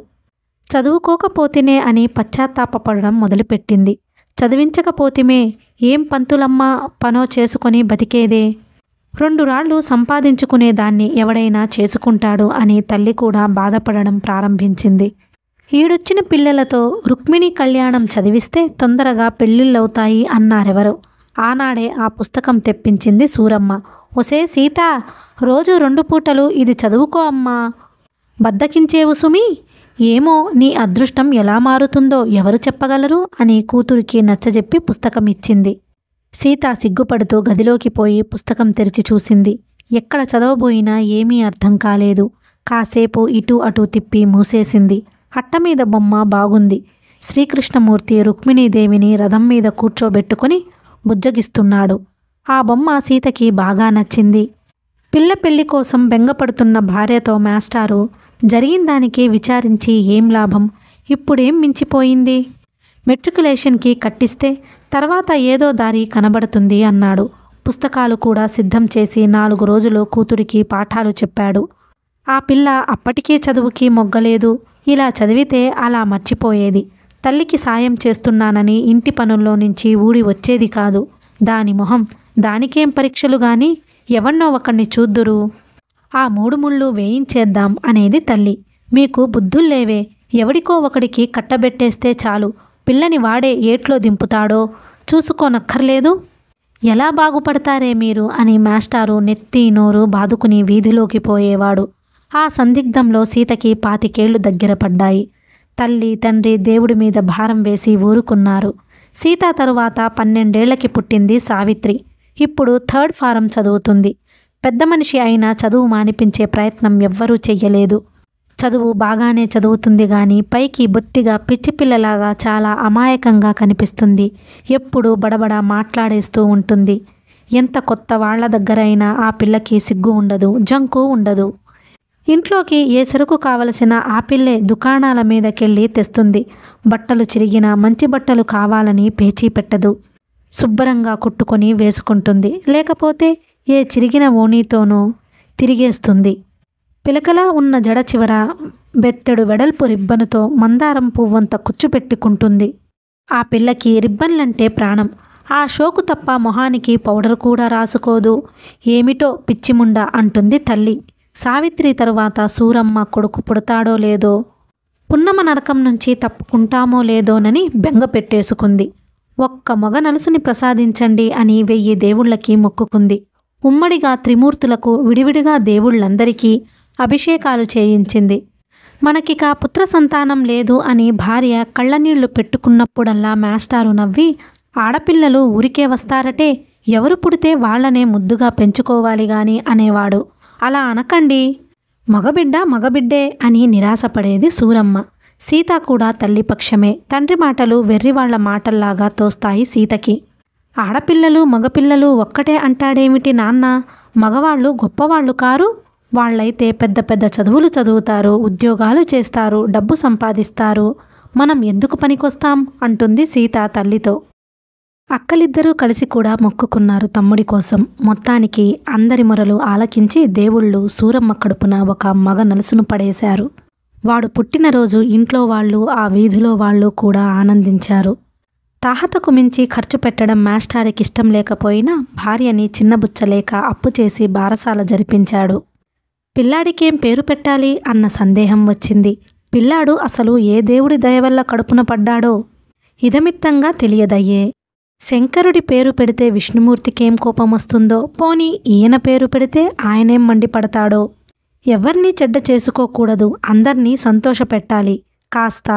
చదువుకోకపోతేనే అని పశ్చాత్తాపపడడం మొదలుపెట్టింది. చదివించకపోతేమే ఏం పంతులమ్మా పనో చేసుకొని బతికేదే, 2 రాళ్లు సంపాదించుకునేదాన్ని ఎవడైనా చేసుకుంటాడు అని తల్లి కూడా బాధపడడం ప్రారంభించింది. ఈడొచ్చిన పిల్లలతో రుక్మిణి కళ్యాణం చదివిస్తే తొందరగా పెళ్ళిళ్ళవుతాయి అన్నారెవరో. ఆనాడే ఆ పుస్తకం తెప్పించింది సూరమ్మ. ఒసే సీత, రోజు 2 పూటలు ఇది చదువుకో అమ్మా. బద్దకించేవు సుమి. ఏమో నీ అదృష్టం ఎలా మారుతుందో ఎవరు చెప్పగలరు అని కూతురికి నచ్చజెప్పి పుస్తకం ఇచ్చింది. సీత సిగ్గుపడుతూ గదిలోకి పోయి పుస్తకం తెరిచి చూసింది. ఎక్కడ చదవబోయినా ఏమీ అర్థం కాలేదు. కాసేపు ఇటు అటు తిప్పి మూసేసింది. అట్టమీద బొమ్మ బాగుంది. శ్రీకృష్ణమూర్తి రుక్మిణీదేవిని రథం మీద కూర్చోబెట్టుకుని బుజ్జగిస్తున్నాడు. ఆ బొమ్మ సీతకి బాగా నచ్చింది. పిల్ల పెళ్లి కోసం బెంగపడుతున్న భార్యతో మాస్టారు జరిగిన దానికి విచారించి ఏం లాభం, ఇప్పుడేం మించిపోయింది, మెట్రికులేషన్కి కట్టిస్తే తర్వాత ఏదో దారి కనబడుతుంది అన్నాడు. పుస్తకాలు కూడా సిద్ధం చేసి 4 రోజులు కూతురికి పాఠాలు చెప్పాడు. ఆ పిల్ల అప్పటికే చదువుకి మొగ్గలేదు. ఇలా చదివితే అలా మర్చిపోయేది. తల్లికి సాయం చేస్తున్నానని ఇంటి పనుల్లో నుంచి ఊడి వచ్చేది కాదు. దాని మొహం, దానికేం పరీక్షలు గాని, ఎవన్నో ఒకణ్ణి చూద్దురు, ఆ 3 ముళ్ళు వేయించేద్దాం అనేది తల్లి. మీకు బుద్ధుల్లేవే, ఎవడికో ఒకడికి కట్టబెట్టేస్తే చాలు, పిల్లని వాడే ఏట్లో దింపుతాడో చూసుకోనక్కర్లేదు, ఎలా బాగుపడతారే మీరు అని మాస్టారు నెత్తి నోరు బాదుకుని వీధిలోకి పోయేవాడు. ఆ సందిగ్ధంలో సీతకి 25 ఏళ్లు దగ్గర పడ్డాయి. తల్లి తండ్రి దేవుడి మీద భారం వేసి ఊరుకున్నారు. సీత తరువాత 12 ఏళ్లకి పుట్టింది సావిత్రి. ఇప్పుడు 3rd ఫారం చదువుతుంది. పెద్ద మనిషి అయినా చదువు మానిపించే ప్రయత్నం ఎవ్వరూ చెయ్యలేదు. చదువు బాగానే చదువుతుంది గాని పైకి బొత్తిగా పిచ్చిపిల్లలాగా చాలా అమాయకంగా కనిపిస్తుంది. ఎప్పుడూ బడబడ మాట్లాడేస్తూ ఉంటుంది. ఎంత కొత్త వాళ్ల దగ్గరైనా ఆ పిల్లకి సిగ్గు ఉండదు, జంకు ఉండదు. ఇంట్లోకి ఏ సరుకు కావలసిన ఆ పిల్లే దుకాణాల మీదకెళ్ళి తెస్తుంది. బట్టలు చిరిగినా మంచి బట్టలు కావాలని పేచీ పెట్టదు. శుభ్రంగా కుట్టుకొని వేసుకుంటుంది. లేకపోతే ఏ చిరిగిన ఓణీతోనూ తిరిగేస్తుంది. పిలకలా ఉన్న జడ చివర బెత్తెడు వెడల్పు రిబ్బనుతో మందారం పువ్వంత కుచ్చుపెట్టుకుంటుంది. ఆ పిల్లకి రిబ్బన్లంటే ప్రాణం. ఆ షోకు తప్ప మొహానికి పౌడర్ కూడా రాసుకోదు. ఏమిటో పిచ్చిముండ అంటుంది తల్లి. సావిత్రి తరువాత సూరమ్మ కొడుకు పుడతాడో లేదో, పున్నమ నరకం నుంచి తప్పుకుంటామో లేదోనని బెంగ పెట్టేసుకుంది. ఒక్క మగ నలుసుని ప్రసాదించండి అని 1000 దేవుళ్ళకి మొక్కుకుంది. ఉమ్మడిగా త్రిమూర్తులకు, విడివిడిగా దేవుళ్ళందరికీ అభిషేకాలు చేయించింది. మనకిక పుత్ర సంతానం లేదు అని భార్య కళ్ళనీళ్లు పెట్టుకున్నప్పుడల్లా మాస్టారు నవ్వి, ఆడపిల్లలు ఊరికే వస్తారటే, ఎవరు పుడితే వాళ్లనే ముద్దుగా పెంచుకోవాలి గాని అనేవాడు. అలా అనకండి, మగబిడ్డే అని నిరాశపడేది సూరమ్మ. సీత కూడా తల్లి పక్షమే. తండ్రి మాటలు వెర్రివాళ్ల మాటల్లాగా తోస్తాయి సీతకి. ఆడపిల్లలు మగపిల్లలు ఒక్కటే అంటాడేమిటి నాన్న, మగవాళ్ళు గొప్పవాళ్ళు కారు, వాళ్ళైతే పెద్ద పెద్ద చదువులు చదువుతారు, ఉద్యోగాలు చేస్తారు, డబ్బు సంపాదిస్తారు, మనం ఎందుకు పనికొస్తాం అంటుంది సీత తల్లితో. అక్కలిద్దరూ కలిసి కూడా మొక్కుకున్నారు తమ్ముడి కోసం. మొత్తానికి అందరి మొరలు ఆలకించి దేవుళ్ళు సూరమ్మ కడుపున ఒక మగ నలుసును పడేశారు. వాడు పుట్టినరోజు ఇంట్లో వాళ్ళు, ఆ వీధిలో వాళ్ళు కూడా ఆనందించారు. తాహతకు మించి ఖర్చు పెట్టడం మాస్టారికి ఇష్టం లేకపోయినా భార్యని చిన్నబుచ్చలేక అప్పు చేసి బారసాల జరిపించాడు. పిల్లాడికేం పేరు పెట్టాలి అన్న సందేహం వచ్చింది. పిల్లాడు అసలు ఏ దేవుడి దయవల్ల కడుపున పడ్డాడో ఇదమిత్తంగా తెలియదయ్యే. శంకరుడి పేరు పెడితే విష్ణుమూర్తికేం కోపం వస్తుందో, పోనీ ఈయన పేరు పెడితే ఆయనేం మండిపడతాడో. ఎవర్నీ చెడ్డ చేసుకోకూడదు, అందర్నీ సంతోషపెట్టాలి. కాస్త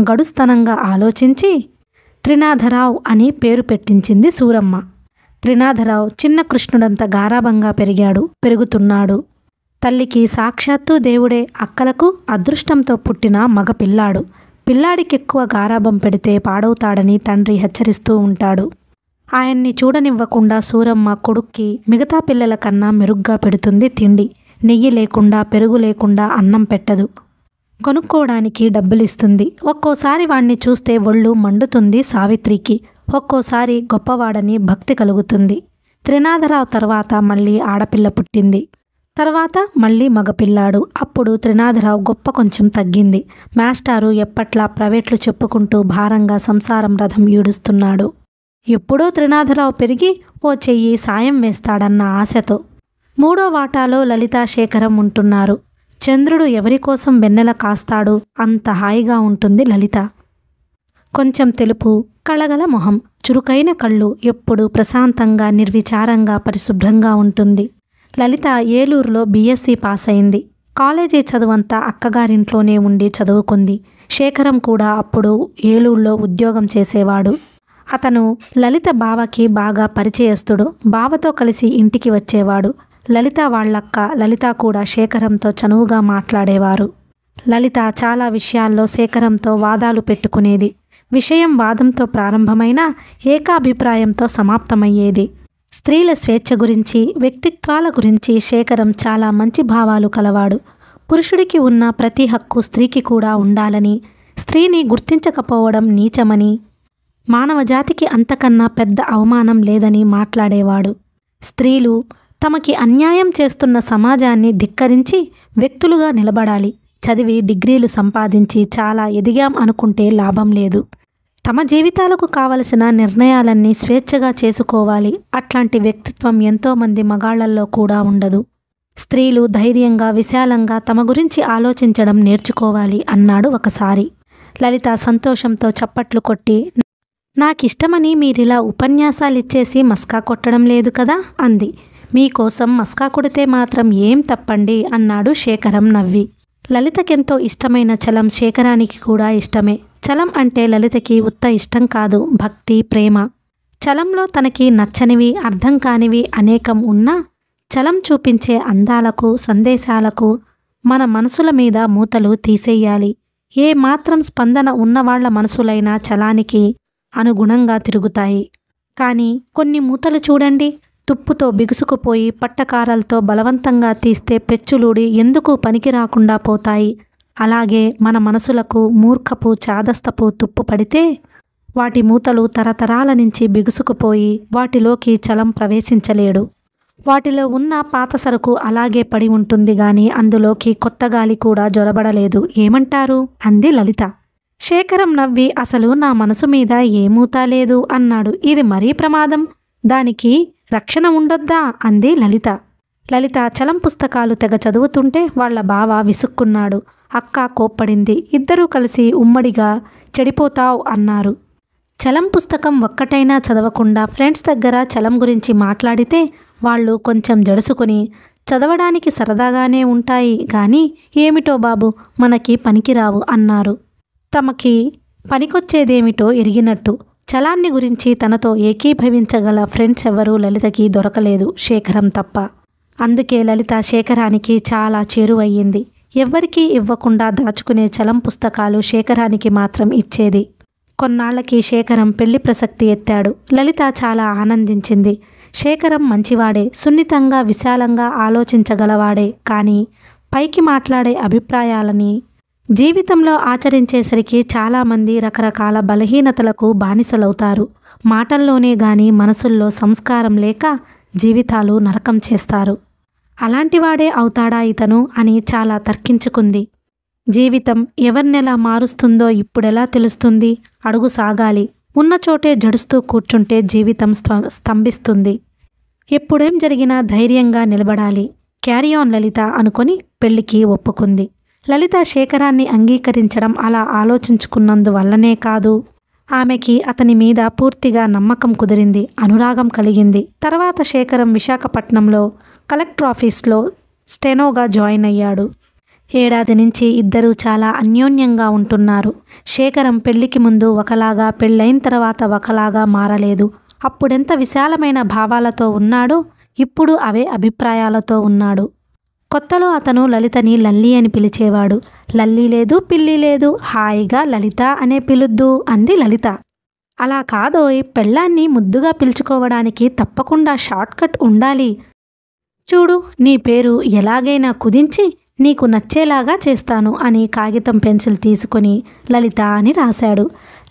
గడుస్తనంగా ఆలోచించి త్రినాథరావు అని పేరు పెట్టించింది సూరమ్మ. త్రినాథరావు చిన్న కృష్ణుడంత గారాబంగా పెరుగుతున్నాడు. తల్లికి సాక్షాత్తు దేవుడే, అక్కలకు అదృష్టంతో పుట్టిన మగపిల్లాడు. పిల్లాడికెక్కువ గారాబం పెడితే పాడవుతాడని తండ్రి హెచ్చరిస్తూ ఉంటాడు. ఆయన్ని చూడనివ్వకుండా సూరమ్మ కొడుక్కి మిగతా పిల్లల కన్నా మెరుగ్గా పెడుతుంది తిండి. నెయ్యి లేకుండా, పెరుగు లేకుండా అన్నం పెట్టదు. కొనుక్కోవడానికి డబ్బులిస్తుంది. ఒక్కోసారి వాణ్ణి చూస్తే ఒళ్ళు మండుతుంది సావిత్రికి. ఒక్కోసారి గొప్పవాడని భక్తి కలుగుతుంది. త్రినాథరావు తర్వాత మళ్ళీ ఆడపిల్ల పుట్టింది. తర్వాత మళ్ళీ మగపిల్లాడు. అప్పుడు త్రినాథరావు గొప్ప కొంచెం తగ్గింది. మాస్టారు ఎప్పట్లా ప్రైవేట్లు చెప్పుకుంటూ భారంగా సంసారం రథం ఈడుస్తున్నాడు. ఎప్పుడో త్రినాథరావు పెరిగి ఓ చెయ్యి సాయం వేస్తాడన్న ఆశతో. 3వ వాటాలో లలితా శేఖరం ఉంటున్నారు. చంద్రుడు ఎవరికోసం వెన్నెల కాస్తాడు అంత హాయిగా ఉంటుంది లలిత. కొంచెం తెలుపు, కళగల మొహం, చురుకైన కళ్ళు, ఎప్పుడూ ప్రశాంతంగా నిర్విచారంగా పరిశుభ్రంగా ఉంటుంది. లలిత ఏలూరులో BSc పాస్ అయింది. కాలేజీ చదువంతా అక్కగారింట్లోనే ఉండి చదువుకుంది. శేఖరం కూడా అప్పుడు ఏలూరులో ఉద్యోగం చేసేవాడు. అతను లలిత బావకి బాగా పరిచయస్తుడు. బావతో కలిసి ఇంటికి వచ్చేవాడు. లలిత వాళ్ళక్క లలిత కూడా శేఖరంతో చనువుగా మాట్లాడేవారు. లలిత చాలా విషయాల్లో శేఖరంతో వాదాలు పెట్టుకునేది. విషయం వాదంతో ప్రారంభమైన ఏకాభిప్రాయంతో సమాప్తమయ్యేది. స్త్రీల స్వేచ్ఛ గురించి, వ్యక్తిత్వాల గురించి శేఖరం చాలా మంచి భావాలు కలవాడు. పురుషుడికి ఉన్న ప్రతి హక్కు స్త్రీకి కూడా ఉండాలని, స్త్రీని గుర్తించకపోవడం నీచమని, మానవజాతికి అంతకన్నా పెద్ద అవమానం లేదని మాట్లాడేవాడు. స్త్రీలు తమకి అన్యాయం చేస్తున్న సమాజాన్ని ధిక్కరించి వ్యక్తులుగా నిలబడాలి. చదివి డిగ్రీలు సంపాదించి చాలా ఎదిగాం అనుకుంటే లాభం లేదు. తమ జీవితాలకు కావలసిన నిర్ణయాలన్నీ స్వేచ్ఛగా చేసుకోవాలి. అట్లాంటి వ్యక్తిత్వం ఎంతోమంది మగాళ్లల్లో కూడా ఉండదు. స్త్రీలు ధైర్యంగా, విశాలంగా తమ గురించి ఆలోచించడం నేర్చుకోవాలి అన్నాడు ఒకసారి. లలిత సంతోషంతో చప్పట్లు కొట్టి, నాకిష్టమని మీరిలా ఉపన్యాసాలిచ్చేసి మస్కా కొట్టడం లేదు కదా అంది. మీకోసం మస్కా కొడితే మాత్రం ఏం తప్పండి అన్నాడు శేఖరం నవ్వి. లలితకెంతో ఇష్టమైన చలం శేఖరానికి కూడా ఇష్టమే. చలం అంటే లలితకి ఉత్త ఇష్టం కాదు, భక్తి, ప్రేమ. చలంలో తనకి నచ్చనివి, అర్థం కానివి అనేకం ఉన్నా చలం చూపించే అందాలకు, సందేశాలకు మన మనసుల మీద మూతలు తీసేయాలి. ఏ మాత్రం స్పందన ఉన్నవాళ్ల మనసులైనా చలానికి అనుగుణంగా తిరుగుతాయి. కానీ కొన్ని మూతలు చూడండి, తుప్పుతో బిగుసుకుపోయి పట్టకారలతో బలవంతంగా తీస్తే పెచ్చులూడి ఎందుకు పనికి రాకుండా పోతాయి. అలాగే మన మనసులకు మూర్ఖపు, చాదస్తపు తుప్పు పడితే వాటి మూతలు తరతరాల నుంచి బిగుసుకుపోయి వాటిలోకి చలం ప్రవేశించలేడు. వాటిలో ఉన్న పాత సరుకు అలాగే పడి ఉంటుంది గాని అందులోకి కొత్త గాలి కూడా జొరబడలేదు. ఏమంటారు అంది లలిత. శేఖరం నవ్వి, అసలు నా మనసు మీద ఏ మూత లేదు అన్నాడు. ఇది మరీ ప్రమాదం, దానికి రక్షణ ఉండొద్దా అంది లలిత. లలిత చలం పుస్తకాలు తెగ చదువుతుంటే వాళ్ల బావ విసుక్కున్నాడు. అక్క కోప్పడింది. ఇద్దరూ కలిసి ఉమ్మడిగా చెడిపోతావ్ అన్నారు. చలం పుస్తకం ఒక్కటైనా చదవకుండా ఫ్రెండ్స్ దగ్గర చలం గురించి మాట్లాడితే వాళ్ళు కొంచెం జడుసుకుని, చదవడానికి సరదాగానే ఉంటాయి గాని ఏమిటో బాబు మనకి పనికిరావు అన్నారు. తమకి పనికొచ్చేదేమిటో ఎరిగినట్టు. చలాన్ని గురించి తనతో ఏకీభవించగల ఫ్రెండ్స్ ఎవరూ లలితకి దొరకలేదు, శేఖరం తప్ప. అందుకే లలిత శేఖరానికి చాలా చేరువయ్యింది. ఎవ్వరికీ ఇవ్వకుండా దాచుకునే చలం పుస్తకాలు శేఖరానికి మాత్రం ఇచ్చేది. కొన్నాళ్లకి శేఖరం పెళ్లి ప్రసక్తి ఎత్తాడు. లలిత చాలా ఆనందించింది. శేఖరం మంచివాడే, సున్నితంగా, విశాలంగా ఆలోచించగలవాడే. కానీ పైకి మాట్లాడే అభిప్రాయాలని జీవితంలో ఆచరించేసరికి చాలామంది రకరకాల బలహీనతలకు బానిసలవుతారు. మాటల్లోనే గాని మనసుల్లో సంస్కారం లేక జీవితాలు నరకం చేస్తారు. అలాంటివాడే అవుతాడా ఇతను అని చాలా తర్కించుకుంది. జీవితం ఎవరినెలా మారుస్తుందో ఇప్పుడెలా తెలుస్తుంది? అడుగు సాగాలి. ఉన్న చోటే జడుస్తూ కూర్చుంటే జీవితం స్తంభిస్తుంది. ఎప్పుడేం జరిగినా ధైర్యంగా నిలబడాలి. క్యారీ ఆన్ లలిత అనుకొని పెళ్లికి ఒప్పుకుంది. లలిత శేఖరాన్ని అంగీకరించడం అలా ఆలోచించుకున్నందువల్లనే కాదు, ఆమెకి అతని మీద పూర్తిగా నమ్మకం కుదిరింది, అనురాగం కలిగింది. తర్వాత శేఖరం విశాఖపట్నంలో కలెక్టర్ ఆఫీస్లో స్టెనోగా జాయిన్ అయ్యాడు. ఏడాది నుంచి ఇద్దరూ చాలా అన్యోన్యంగా ఉంటున్నారు. శేఖరం పెళ్లికి ముందు ఒకలాగా, పెళ్ళైన తర్వాత ఒకలాగా మారలేదు. అప్పుడెంత విశాలమైన భావాలతో ఉన్నాడో ఇప్పుడు అవే అభిప్రాయాలతో ఉన్నాడు. కొత్తలో అతను లలితని లల్లి అని పిలిచేవాడు. లల్లి లేదు, పిల్లి లేదు, హాయిగా లలిత అనే పిలుద్దు అంది లలిత. అలా కాదోయ్, పెళ్ళాన్ని ముద్దుగా పిలుచుకోవడానికి తప్పకుండా షార్ట్ కట్ ఉండాలి. చూడు, నీ పేరు ఎలాగైనా కుదించి నీకు నచ్చేలాగా చేస్తాను అని కాగితం పెన్సిల్ తీసుకుని లలిత అని రాశాడు.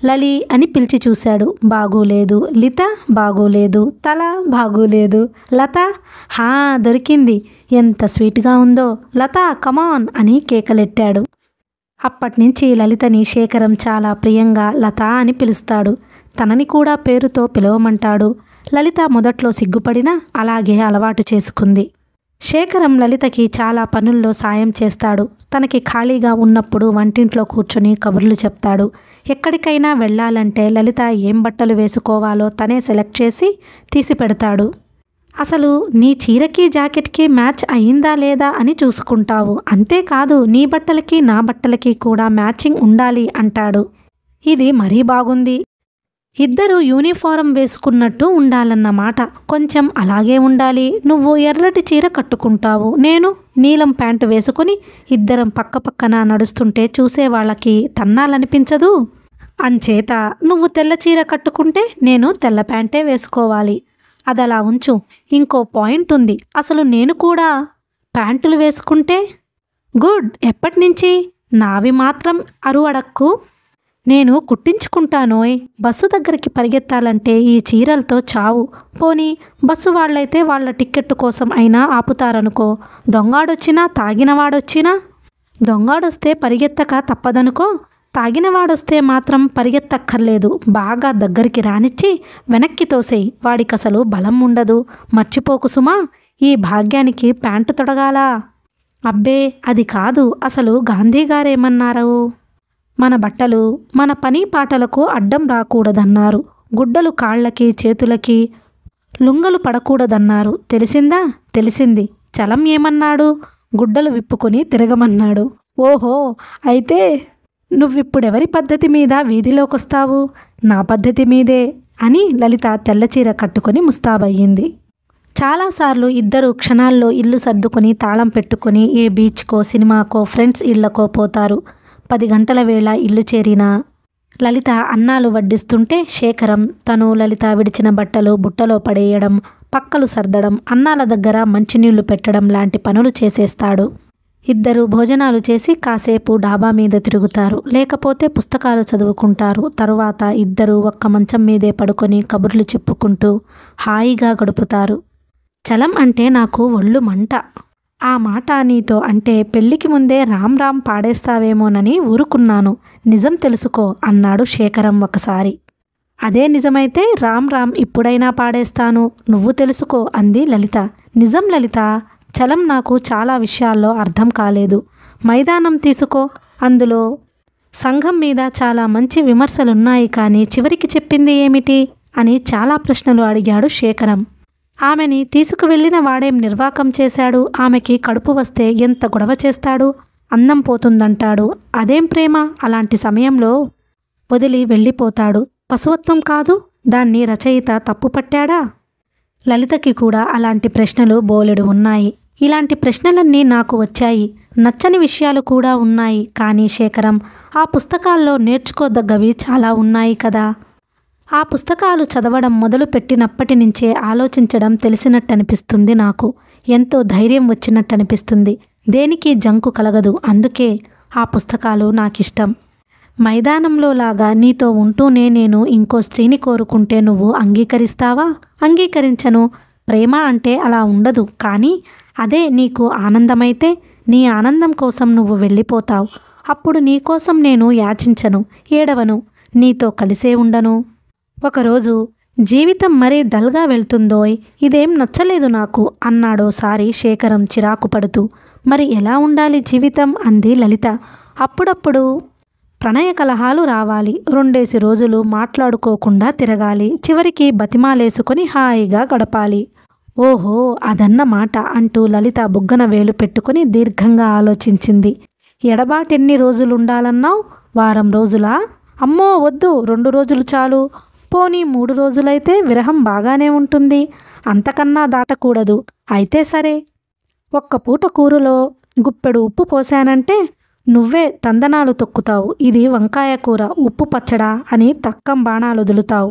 లలి అని పిలిచి చూశాడు. బాగోలేదు. లిత బాగోలేదు. తల బాగోలేదు. లత హా దొరికింది. ఎంత స్వీట్గా ఉందో. లత కమాన్ అని కేకలెట్టాడు. అప్పట్నుంచి లలితని శేఖరం చాలా ప్రియంగా లత అని పిలుస్తాడు. తనని కూడా పేరుతో పిలవమంటాడు. లలిత మొదట్లో సిగ్గుపడినా అలాగే అలవాటు చేసుకుంది. శేఖరం లలితకి చాలా పనుల్లో సాయం చేస్తాడు. తనకి ఖాళీగా ఉన్నప్పుడు వంటింట్లో కూర్చొని కబుర్లు చెప్తాడు. ఎక్కడికైనా వెళ్ళాలంటే లలిత ఏం బట్టలు వేసుకోవాలో తనే సెలెక్ట్ చేసి తీసి పెడతాడు. అసలు నీ చీరకి జాకెట్కి మ్యాచ్ అయిందా లేదా అని చూసుకుంటావు. అంతేకాదు నీ బట్టలకి నా బట్టలకి కూడా మ్యాచింగ్ ఉండాలి అంటాడు. ఇది మరీ బాగుంది. ఇద్దరు యూనిఫారం వేసుకున్నట్టు ఉండాలన్నమాట. కొంచెం అలాగే ఉండాలి. నువ్వు ఎర్రటి చీర కట్టుకుంటావు, నేను నీలం ప్యాంటు వేసుకుని ఇద్దరం పక్కపక్కన నడుస్తుంటే చూసేవాళ్ళకి తన్నాలనిపించదు. అంచేత నువ్వు తెల్ల చీర కట్టుకుంటే నేను తెల్ల ప్యాంటే వేసుకోవాలి. అదలా ఉంచు. ఇంకో పాయింట్ ఉంది. అసలు నేను కూడా ప్యాంటులు వేసుకుంటే గుడ్. ఎప్పటినుంచి? నావి మాత్రం అడక్కు. నేను కుట్టించుకుంటానోయ్. బస్సు దగ్గరికి పరిగెత్తాలంటే ఈ చీరలతో చావు. పోనీ బస్సు వాళ్ళైతే వాళ్ళ టిక్కెట్టు కోసం అయినా ఆపుతారనుకో. దొంగాడొచ్చినా తాగినవాడొచ్చినా, దొంగాడొస్తే పరిగెత్తక తప్పదనుకో. తాగినవాడొస్తే మాత్రం పరిగెత్తక్కర్లేదు. బాగా దగ్గరికి రానిచ్చి వెనక్కి తోసేయి. వాడికసలు బలం ఉండదు. మర్చిపోకు సుమా. ఈ భాగ్యానికి ప్యాంటు తొడగాలా? అబ్బే అది కాదు. అసలు గాంధీగారేమన్నారు? మన బట్టలు మన పని పాటలకు అడ్డం రాకూడదన్నారు. గుడ్డలు కాళ్ళకి చేతులకి లుంగలు పడకూడదన్నారు. తెలిసిందా? తెలిసింది. చలం ఏమన్నాడు? గుడ్డలు విప్పుకొని తిరగమన్నాడు. ఓహో, అయితే నువ్విప్పుడెవరి పద్ధతి మీద వీధిలోకొస్తావు? నా పద్ధతి మీదే అని లలిత తెల్లచీర కట్టుకొని ముస్తాబయ్యింది. చాలాసార్లు ఇద్దరు క్షణాల్లో ఇల్లు సర్దుకొని తాళం పెట్టుకొని ఏ బీచ్కో సినిమాకో ఫ్రెండ్స్ ఇళ్లకో పోతారు. 10 గంటల వేళ ఇల్లు చేరిన లలిత అన్నాలు వడ్డిస్తుంటే శేఖరం తను లలిత విడిచిన బట్టలు బుట్టలో పడేయడం, పక్కలు సర్దడం, అన్నాల దగ్గర మంచినీళ్లు పెట్టడం లాంటి పనులు చేసేస్తాడు. ఇద్దరు భోజనాలు చేసి కాసేపు డాబా మీద తిరుగుతారు. లేకపోతే పుస్తకాలు చదువుకుంటారు. తరువాత ఇద్దరు ఒక్క మంచం మీదే పడుకొని కబుర్లు చెప్పుకుంటూ హాయిగా గడుపుతారు. చలం అంటే నాకు ఒళ్ళు మంట. ఆ మాట నీతో అంటే పెళ్లికి ముందే రామ్ రామ్ పాడేస్తావేమోనని ఊరుకున్నాను. నిజం తెలుసుకో అన్నాడు శేఖరం ఒకసారి. అదే నిజమైతే రామ్ రామ్ ఇప్పుడైనా పాడేస్తాను, నువ్వు తెలుసుకో అంది లలిత. నిజం లలిత. చలం నాకు చాలా విషయాల్లో అర్థం కాలేదు. మైదానం తీసుకో. అందులో సంఘం మీద చాలా మంచి విమర్శలున్నాయి, కానీ చివరికి చెప్పింది ఏమిటి అని చాలా ప్రశ్నలు అడిగాడు శేఖరం. ఆమెని తీసుకువెళ్ళిన వాడేం నిర్వాకం చేశాడు? ఆమెకి కడుపు వస్తే ఎంత గొడవ చేస్తాడు? అన్నం పోతుందంటాడు. అదేం ప్రేమ? అలాంటి సమయంలో వదిలి వెళ్ళిపోతాడు. పశువత్వం కాదు? దాన్ని రచయిత తప్పుపట్టాడా? లలితకి కూడా అలాంటి ప్రశ్నలు బోలెడు ఉన్నాయి. ఇలాంటి ప్రశ్నలన్నీ నాకు వచ్చాయి. నచ్చని విషయాలు కూడా ఉన్నాయి. కానీ శేఖరం, ఆ పుస్తకాల్లో నేర్చుకోదగ్గవి చాలా ఉన్నాయి కదా. ఆ పుస్తకాలు చదవడం మొదలు పెట్టినప్పటి నుంచే ఆలోచించడం తెలిసినట్టనిపిస్తుంది నాకు. ఎంతో ధైర్యం వచ్చినట్టనిపిస్తుంది. దేనికి జంకు కలగదు. అందుకే ఆ పుస్తకాలు నాకిష్టం. మైదానంలో లాగా నీతో ఉంటూనే నేను ఇంకో స్త్రీని కోరుకుంటే నువ్వు అంగీకరిస్తావా? అంగీకరించను. ప్రేమ అంటే అలా ఉండదు. కానీ అదే నీకు ఆనందమైతే నీ ఆనందం కోసం నువ్వు వెళ్ళిపోతావు. అప్పుడు నీకోసం నేను యాచించను, ఏడవను, నీతో కలిసే ఉండను. ఒకరోజు జీవితం మరీ డల్గా వెళ్తుందోయ్, ఇదేం నచ్చలేదు నాకు అన్నాడోసారి శేఖరం చిరాకు పడుతూ. మరి ఎలా ఉండాలి జీవితం అంది లలిత. అప్పుడప్పుడు ప్రణయ కలహాలు రావాలి. 2 రోజులు మాట్లాడుకోకుండా తిరగాలి. చివరికి బతిమాలేసుకొని హాయిగా గడపాలి. ఓహో, అదన్నమాట అంటూ లలిత బుగ్గన వేలు పెట్టుకుని దీర్ఘంగా ఆలోచించింది. ఎడబాటెన్ని రోజులుండాలన్నావు? వారం రోజులా? అమ్మో వద్దు, 2 రోజులు చాలు. పోనీ 3 రోజులైతే విరహం బాగానే ఉంటుంది. అంతకన్నా దాటకూడదు. అయితే సరే. ఒక్క పూట కూరలో గుప్పెడు ఉప్పు పోశానంటే నువ్వే తందనాలు తొక్కుతావు. ఇది వంకాయ కూర, ఉప్పు పచ్చడా అని తక్కం బాణాలు వదులుతావు.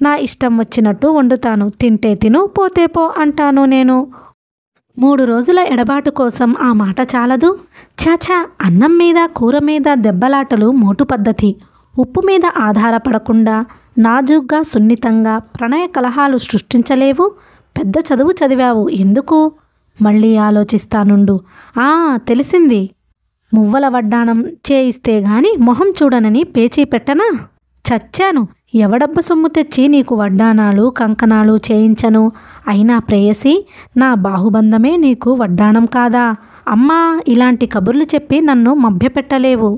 నా ఇష్టం వచ్చినట్టు వండుతాను. తింటే తిను, పోతే పో అంటాను నేను. 3 రోజుల ఎడబాటు కోసం ఆ మాట చాలదు. చాచా, అన్నం మీద కూర మీద దెబ్బలాటలు మోటు పద్ధతి. ఉప్పు మీద ఆధారపడకుండా నాజూగ్గా సున్నితంగా ప్రణయ కలహాలు సృష్టించలేవు. పెద్ద చదువు చదివావు, ఎందుకు? మళ్ళీ ఆలోచిస్తానుండు. తెలిసింది. మువ్వల వడ్డాణం చేయిస్తే గాని మొహం చూడనని పేచీ పెట్టనా? చచ్చాను. ఎవడబ్బ సొమ్ము తెచ్చి నీకు వడ్డాణాలు కంకణాలు చేయించను. అయినా ప్రేయసి, నా బాహుబంధమే నీకు వడ్డాణం కాదా? అమ్మా, ఇలాంటి కబుర్లు చెప్పి నన్ను మభ్యపెట్టలేవు.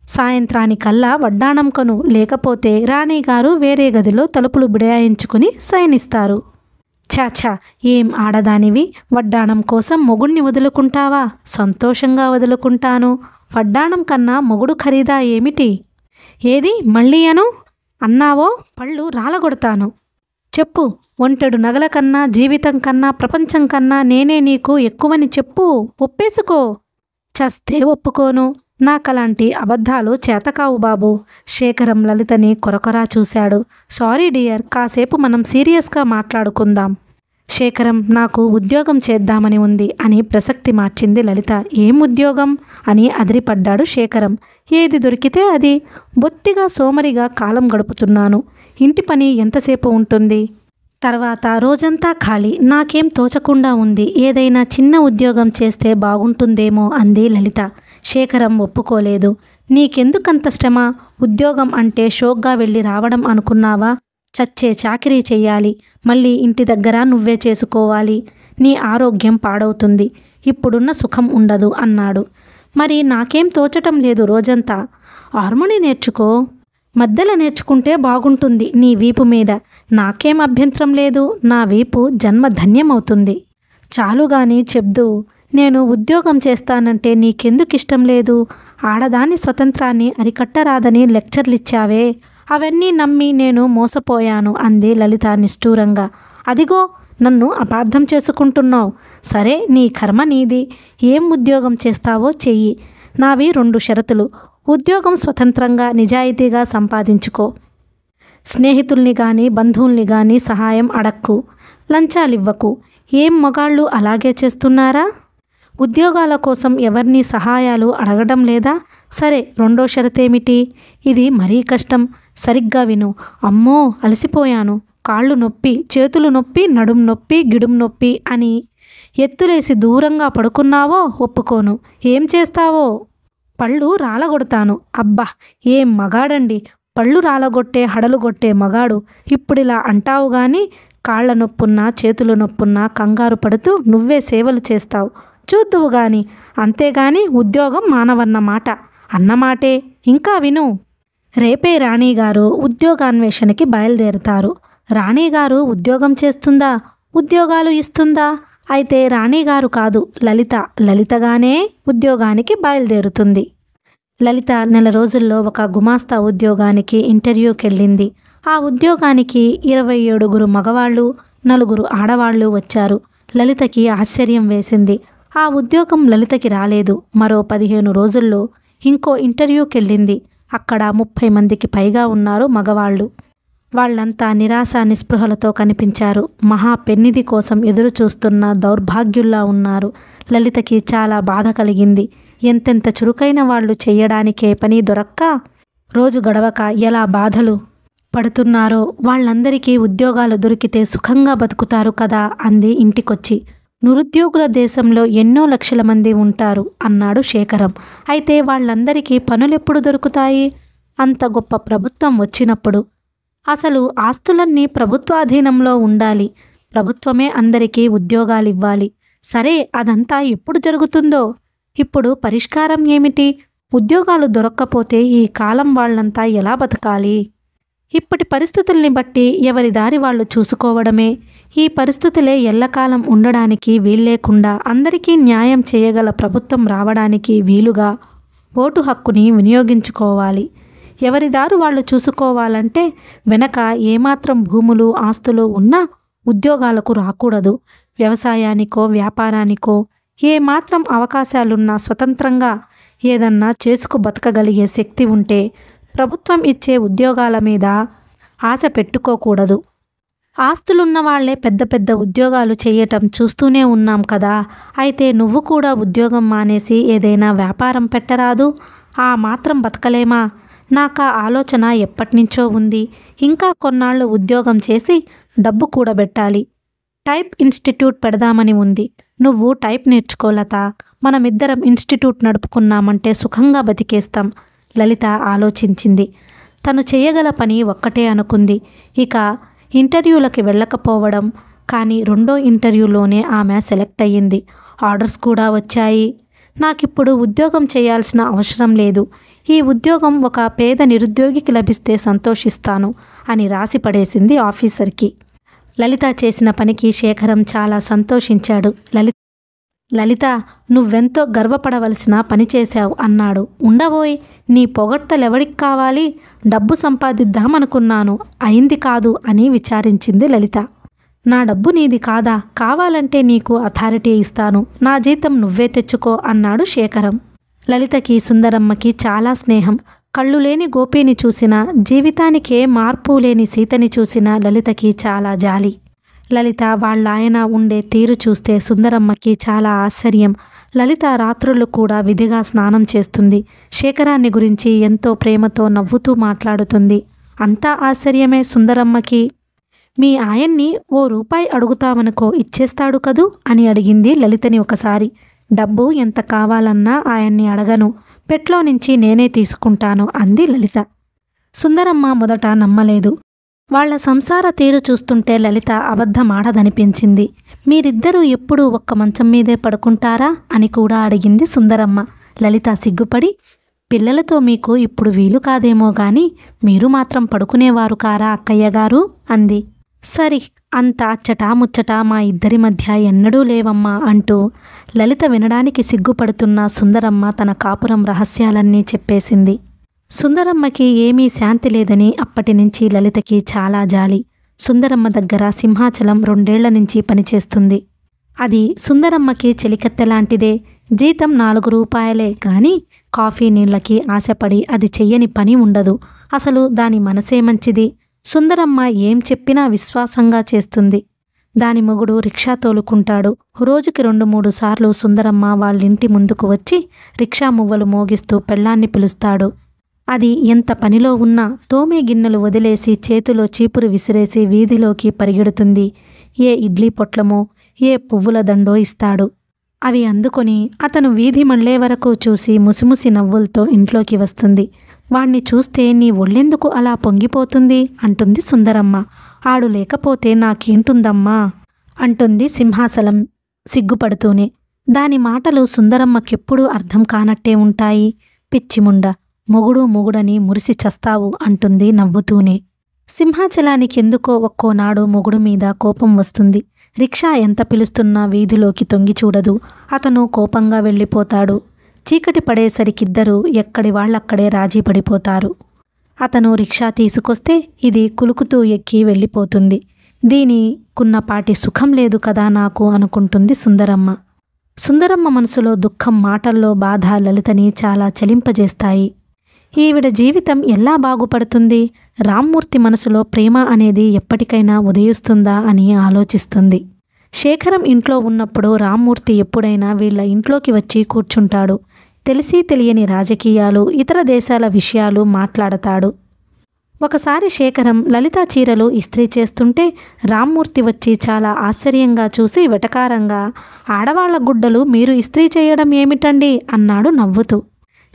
సాయంత్రానికల్లా వడ్డాణం కొను, లేకపోతే రాణిగారు వేరే గదిలో తలుపులు బిడాయించుకుని శయనిస్తారు. చాచా, ఏం ఆడదానివి? వడ్డాణం కోసం మొగుణ్ణి వదులుకుంటావా? సంతోషంగా వదులుకుంటాను. వడ్డాణం కన్నా మొగుడు ఖరీదా ఏమిటి? ఏది మళ్ళీ అను? అన్నావో పళ్ళు రాలగొడతాను. చెప్పు, ఒంటెడు నగల కన్నా, జీవితం కన్నా, ప్రపంచం కన్నా నేనే నీకు ఎక్కువని చెప్పు, ఒప్పేసుకో. చస్తే ఒప్పుకోను. నాకలాంటి అబద్ధాలు చేతకావు బాబు. శేఖరం లలితని కొరకొరా చూశాడు. సారీ డియర్, కాసేపు మనం సీరియస్గా మాట్లాడుకుందాం. శేఖరం, నాకు ఉద్యోగం చేద్దామని ఉంది అని ప్రసక్తి మార్చింది లలిత. ఏం ఉద్యోగం అని అదిరిపడ్డాడు శేఖరం. ఏది దొరికితే అది. బొత్తిగా సోమరిగా కాలం గడుపుతున్నాను. ఇంటి పని ఎంతసేపు ఉంటుంది? తర్వాత రోజంతా ఖాళీ. నాకేం తోచకుండా ఉంది. ఏదైనా చిన్న ఉద్యోగం చేస్తే బాగుంటుందేమో అంది లలిత. శేఖరం ఒప్పుకోలేదు. నీకెందుకంత శ్రమ? ఉద్యోగం అంటే షోక్గా వెళ్ళి రావడం అనుకున్నావా? చచ్చే చాకిరీ చెయ్యాలి. మళ్ళీ ఇంటి దగ్గర నువ్వే చేసుకోవాలి. నీ ఆరోగ్యం పాడవుతుంది. ఇప్పుడున్న సుఖం ఉండదు అన్నాడు. మరి నాకేం తోచటం లేదు. రోజంతా హార్మోని నేర్చుకో. మధ్యలో నేర్చుకుంటే బాగుంటుంది నీ వీపు మీద. నాకేం అభ్యంతరం లేదు. నా వీపు జన్మ ధన్యమవుతుంది. చాలుగాని చెప్దు. నేను ఉద్యోగం చేస్తానంటే నీకెందుకు ఇష్టం లేదు? ఆడదాని స్వతంత్రాన్ని అరికట్టరాదని లెక్చర్లిచ్చావే, అవన్నీ నమ్మి నేను మోసపోయాను అంది లలిత నిష్ఠూరంగా. అదిగో నన్ను అపార్థం చేసుకుంటున్నావు. సరే, నీ కర్మ నీది. ఏం ఉద్యోగం చేస్తావో చెయ్యి. నావి 2 షరతులు. ఉద్యోగం స్వతంత్రంగా నిజాయితీగా సంపాదించుకో. స్నేహితుల్ని కానీ బంధువుల్ని కానీ సహాయం అడక్కు. లంచాలివ్వకు. ఏం మగాళ్ళు అలాగే చేస్తున్నారా? ఉద్యోగాల కోసం ఎవరినీ సహాయాలు అడగడం లేదా? సరే, 2వ షరతేమిటి? ఇది మరీ కష్టం. సరిగ్గా విను. అమ్మో, అలసిపోయాను. కాళ్ళు నొప్పి, చేతులు నొప్పి, నడుం నొప్పి, గిడుం నొప్పి అని ఎత్తులేసి దూరంగా పడుకున్నావో ఒప్పుకోను. ఏం చేస్తావో? పళ్ళు రాలగొడతాను. అబ్బా, ఏం మగాడండి! పళ్ళు రాలగొట్టే హడలుగొట్టే మగాడు. ఇప్పుడిలా అంటావు గాని కాళ్ల నొప్పున్నా చేతులు నొప్పున్నా కంగారు పడుతూ నువ్వే సేవలు చేస్తావు. చూద్దువు గాని. అంతేగాని ఉద్యోగం మానవన్నమాట. అన్నమాటే. ఇంకా విను. రేపే రాణిగారు ఉద్యోగాన్వేషణకి బయలుదేరుతారు. రాణిగారు ఉద్యోగం చేస్తుందా? ఉద్యోగాలు ఇస్తుందా? అయితే రాణిగారు కాదు, లలిత. లలితగానే ఉద్యోగానికి బయలుదేరుతుంది. లలిత నెల రోజుల్లో ఒక గుమాస్తా ఉద్యోగానికి ఇంటర్వ్యూకెళ్ళింది. ఆ ఉద్యోగానికి 27 మగవాళ్ళు, 4 ఆడవాళ్లు వచ్చారు. లలితకి ఆశ్చర్యం వేసింది. ఆ ఉద్యోగం లలితకి రాలేదు. మరో 15 రోజుల్లో ఇంకో ఇంటర్వ్యూకెళ్ళింది. అక్కడ 30 మందికి పైగా ఉన్నారు మగవాళ్ళు. వాళ్ళంతా నిరాశ నిస్పృహలతో కనిపించారు. మహా పెన్నిధి కోసం ఎదురు చూస్తున్న దౌర్భాగ్యుల్లా ఉన్నారు. లలితకి చాలా బాధ కలిగింది. ఎంతెంత చురుకైన వాళ్ళు చెయ్యడానికే పని దొరక్క రోజు గడవక ఎలా బాధలు పడుతున్నారో. వాళ్ళందరికీ ఉద్యోగాలు దొరికితే సుఖంగా బతుకుతారు కదా అంది ఇంటికొచ్చి. నిరుద్యోగుల దేశంలో ఎన్నో లక్షల మంది ఉంటారు అన్నాడు శేఖరం. అయితే వాళ్ళందరికీ పనులెప్పుడు దొరుకుతాయి? అంత గొప్ప ప్రభుత్వం వచ్చినప్పుడు. అసలు ఆస్తులన్నీ ప్రభుత్వాధీనంలో ఉండాలి. ప్రభుత్వమే అందరికీ ఉద్యోగాలివ్వాలి. సరే, అదంతా ఎప్పుడు జరుగుతుందో? ఇప్పుడు పరిష్కారం ఏమిటి? ఉద్యోగాలు దొరక్కపోతే ఈ కాలం వాళ్ళంతా ఎలా బతకాలి? ఇప్పటి పరిస్థితుల్ని బట్టి ఎవరి దారి వాళ్ళు చూసుకోవడమే. ఈ పరిస్థితులే ఎల్లకాలం ఉండడానికి వీల్లేకుండా అందరికీ న్యాయం చేయగల ప్రభుత్వం రావడానికి వీలుగా ఓటు హక్కుని వినియోగించుకోవాలి. ఎవరి దారు వాళ్ళు చూసుకోవాలంటే వెనక ఏమాత్రం భూములు ఆస్తులు ఉన్నా ఉద్యోగాలకు రాకూడదు. వ్యవసాయానికో వ్యాపారానికో ఏమాత్రం అవకాశాలున్నా స్వతంత్రంగా ఏదన్నా చేసుకు బతకగలిగే శక్తి ఉంటే ప్రభుత్వం ఇచ్చే ఉద్యోగాల మీద ఆశ పెట్టుకోకూడదు. ఆస్తులున్న వాళ్లే పెద్ద పెద్ద ఉద్యోగాలు చేయటం చూస్తూనే ఉన్నాం కదా. అయితే నువ్వు కూడా ఉద్యోగం మానేసి ఏదైనా వ్యాపారం పెట్టరాదు? ఆ మాత్రం బతకలేమా? నాకా ఆలోచన ఎప్పటినుంచో ఉంది. ఇంకా కొన్నాళ్ళు ఉద్యోగం చేసి డబ్బు కూడబెట్టాలి. టైప్ ఇన్స్టిట్యూట్ పెడదామని ఉంది. నువ్వు టైప్ నేర్చుకోలత. మనమిద్దరం ఇన్స్టిట్యూట్ నడుపుకున్నామంటే సుఖంగా బతికేస్తాం. లలిత ఆలోచించింది. తను చేయగల పని ఒక్కటే అనుకుంది. ఇక ఇంటర్వ్యూలకి వెళ్ళకపోవడం. కానీ 2వ ఇంటర్వ్యూలోనే ఆమె సెలెక్ట్ అయ్యింది. ఆర్డర్స్ కూడా వచ్చాయి. నాకిప్పుడు ఉద్యోగం చేయాల్సిన అవసరం లేదు. ఈ ఉద్యోగం ఒక పేద నిరుద్యోగికి లభిస్తే సంతోషిస్తాను అని రాసి పడేసింది ఆఫీసర్కి. లలిత చేసిన పనికి శేఖరం చాలా సంతోషించాడు. లలిత, నువ్వెంతో గర్వపడవలసిన పని చేశావు అన్నాడు. ఉండబోయ్, నీ పొగడ్తలెవడికి కావాలి? డబ్బు సంపాదిద్దామనుకున్నాను, అయింది కాదు అని విచారించింది లలిత. నా డబ్బు నీది కాదా? కావాలంటే నీకు అథారిటీ ఇస్తాను, నా జీతం నువ్వే తెచ్చుకో అన్నాడు శేఖరం. లలితకి సుందరమ్మకి చాలా స్నేహం. కళ్ళు లేని గోపిని చూసినా, జీవితానికే మార్పు లేని సీతని చూసినా లలితకి చాలా జాలి. లలిత వాళ్ళాయన ఉండే తీరు చూస్తే సుందరమ్మకి చాలా ఆశ్చర్యం. లలిత రాత్రుళ్ళు కూడా విధిగా స్నానం చేస్తుంది. శేఖరాన్ని గురించి ఎంతో ప్రేమతో నవ్వుతూ మాట్లాడుతుంది. అంతా ఆశ్చర్యమే సుందరమ్మకి. మీ ఆయన్ని ఓ రూపాయి అడుగుతామనుకో ఇచ్చేస్తాడు కదూ అని అడిగింది లలితని ఒకసారి. డబ్బు ఎంత కావాలన్నా ఆయన్ని అడగను, పెట్లో నుంచి నేనే తీసుకుంటాను అంది లలిత. సుందరమ్మ మొదట నమ్మలేదు. వాళ్ల సంసార తీరు చూస్తుంటే లలిత అబద్ధమాడదనిపించింది. మీరిద్దరూ ఎప్పుడూ ఒక్క మంచం మీదే పడుకుంటారా అని కూడా అడిగింది సుందరమ్మ. లలిత సిగ్గుపడి, పిల్లలతో మీకు ఇప్పుడు వీలు కాదేమో గాని మీరు మాత్రం పడుకునేవారు కారా అక్కయ్యగారు అంది. సరి, అంత చటాముచ్చట మా ఇద్దరి మధ్య ఎన్నడూ లేవమ్మా అంటూ లలిత వినడానికి సిగ్గుపడుతున్న సుందరమ్మ తన కాపురం రహస్యాలన్నీ చెప్పేసింది. సుందరమ్మకి ఏమీ శాంతి లేదని అప్పటినుంచి లలితకి చాలా జాలి. సుందరమ్మ దగ్గర సింహాచలం 2 ఏళ్ల నుంచి పనిచేస్తుంది. అది సుందరమ్మకి చెలికత్తెలాంటిదే. జీతం 4 రూపాయలే కానీ కాఫీ నీళ్లకి ఆశపడి అది చెయ్యని పని ఉండదు. అసలు దాని మనసే మంచిది. సుందరమ్మ ఏం చెప్పినా విశ్వాసంగా చేస్తుంది. దాని మొగుడు రిక్షా తోలుకుంటాడు. రోజుకి 2-3 సార్లు సుందరమ్మ వాళ్ళింటి ముందుకు వచ్చి రిక్షా మువ్వలు మోగిస్తూ పెళ్ళాన్ని పిలుస్తాడు. అది ఎంత పనిలో ఉన్నా తోమే గిన్నెలు వదిలేసి చేతిలో చీపురు విసిరేసి వీధిలోకి పరిగెడుతుంది. ఏ ఇడ్లీ పొట్లమో ఏ పువ్వుల దండో ఇస్తాడు. అవి అందుకొని అతను వీధి మళ్ళే వరకు చూసి ముసిముసి నవ్వులతో ఇంట్లోకి వస్తుంది. వాణ్ణి చూస్తే నీ ఒళ్ళెందుకు అలా పొంగిపోతుంది అంటుంది సుందరమ్మ. ఆడు లేకపోతే నాకేంటుందమ్మా అంటుంది సింహాచలం సిగ్గుపడుతూనే. దాని మాటలు సుందరమ్మకెప్పుడూ అర్థం కానట్టే ఉంటాయి. పిచ్చిముండ, మొగుడని మురిసి చస్తావు అంటుంది నవ్వుతూనే. సింహాచలానికెందుకో ఒక్కోనాడు మొగుడు మీద కోపం వస్తుంది. రిక్షా ఎంత పిలుస్తున్నా వీధిలోకి తొంగి చూడదు. అతను కోపంగా వెళ్ళిపోతాడు. చీకటి పడేసరికిద్దరూ ఎక్కడి వాళ్ళక్కడే రాజీ పడిపోతారు. అతను రిక్షా తీసుకొస్తే ఇది కులుకుతూ ఎక్కి వెళ్ళిపోతుంది. దీనికున్నపాటి సుఖం లేదు కదా నాకు అనుకుంటుంది సుందరమ్మ. సుందరమ్మ మనసులో దుఃఖం, మాటల్లో బాధ లలితని చాలా చలింపజేస్తాయి. ఈవిడ జీవితం ఎలా బాగుపడుతుంది? రామ్మూర్తి మనసులో ప్రేమ అనేది ఎప్పటికైనా ఉదయిస్తుందా అని ఆలోచిస్తుంది. శేఖరం ఇంట్లో ఉన్నప్పుడు రామ్మూర్తి ఎప్పుడైనా వీళ్ళ ఇంట్లోకి వచ్చి కూర్చుంటాడు. తెలిసి తెలియని రాజకీయాలు, ఇతర దేశాల విషయాలు మాట్లాడతాడు. ఒకసారి శేఖరం లలితా చీరలు ఇస్త్రీ చేస్తుంటే రామ్మూర్తి వచ్చి చాలా ఆశ్చర్యంగా చూసి వెటకారంగా, ఆడవాళ్ల గుడ్డలు మీరు ఇస్త్రీ చేయడం ఏమిటండి అన్నాడు నవ్వుతూ.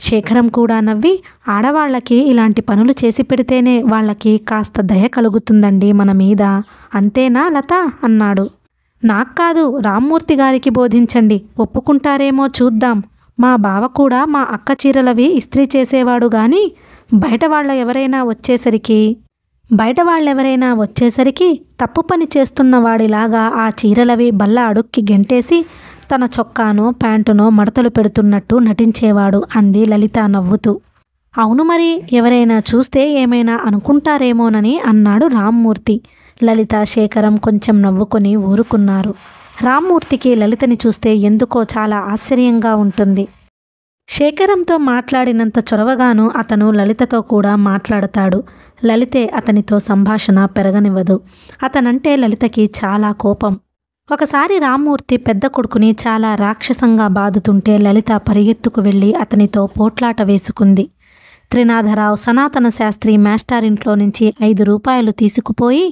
శేఖరం కూడా నవ్వి, ఆడవాళ్లకి ఇలాంటి పనులు చేసి పెడితేనే వాళ్ళకి కాస్త దయ కలుగుతుందండి మన మీద, అంతేనా లత అన్నాడు. నాక్కాదు, రామ్మూర్తి గారికి బోధించండి, ఒప్పుకుంటారేమో చూద్దాం. మా బావ కూడా మా అక్క చీరలవి ఇస్త్రీ చేసేవాడు గాని బయట వాళ్ళెవరైనా వచ్చేసరికి తప్పు పని చేస్తున్న వాడిలాగా ఆ చీరలవి బల్ల అడుక్కి గెంటేసి తన చొక్కానో ప్యాంటునో మడతలు పెడుతున్నట్టు నటించేవాడు అంది లలిత నవ్వుతూ. అవును మరి, ఎవరైనా చూస్తే ఏమైనా అనుకుంటారేమోనని అన్నాడు రామ్మూర్తి. లలిత, శేఖరం కొంచెం నవ్వుకొని ఊరుకున్నారు. రామ్మూర్తికి లలితని చూస్తే ఎందుకో చాలా ఆశ్చర్యంగా ఉంటుంది. శేఖరంతో మాట్లాడినంత చొరవగాను అతను లలితతో కూడా మాట్లాడతాడు. లలితే అతనితో సంభాషణ పెరగనివ్వదు. అతనంటే లలితకి చాలా కోపం. ఒకసారి రామ్మూర్తి పెద్ద కొడుకుని చాలా రాక్షసంగా బాదుతుంటే లలిత పరిగెత్తుకు వెళ్ళి అతనితో పోట్లాట వేసుకుంది. త్రినాథరావు సనాతన శాస్త్రి మాస్టారింట్లో నుంచి 5 రూపాయలు తీసుకుపోయి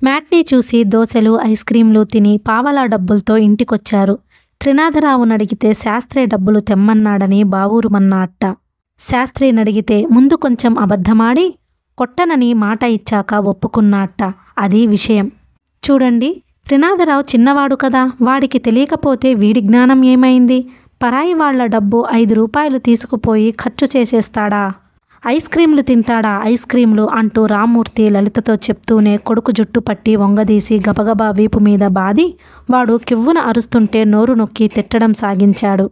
మ్యాట్నీ చూసి దోశలు, ఐస్ క్రీంలు తిని పావలా డబ్బులతో ఇంటికొచ్చారు. త్రినాథరావునడిగితే శాస్త్రి డబ్బులు తెమ్మన్నాడని బావూరుమన్నాట. శాస్త్రినడిగితే ముందు కొంచెం అబద్ధమాడి కొట్టనని మాట ఇచ్చాక ఒప్పుకున్నాట. అది విషయం. చూడండి, త్రినాథరావు చిన్నవాడు కదా, వాడికి తెలియకపోతే వీడి జ్ఞానం ఏమైంది? పరాయి వాళ్ల డబ్బు 5 రూపాయలు తీసుకుపోయి ఖర్చు చేసేస్తాడా? ఐస్ క్రీంలు తింటాడా ఐస్ క్రీంలు అంటూ రామ్మూర్తి లలితతో చెప్తూనే కొడుకు జుట్టు పట్టి వంగదీసి గబగబా వీపు మీద బాది వాడు కివ్వున అరుస్తుంటే నోరు నొక్కి తిట్టడం సాగించాడు.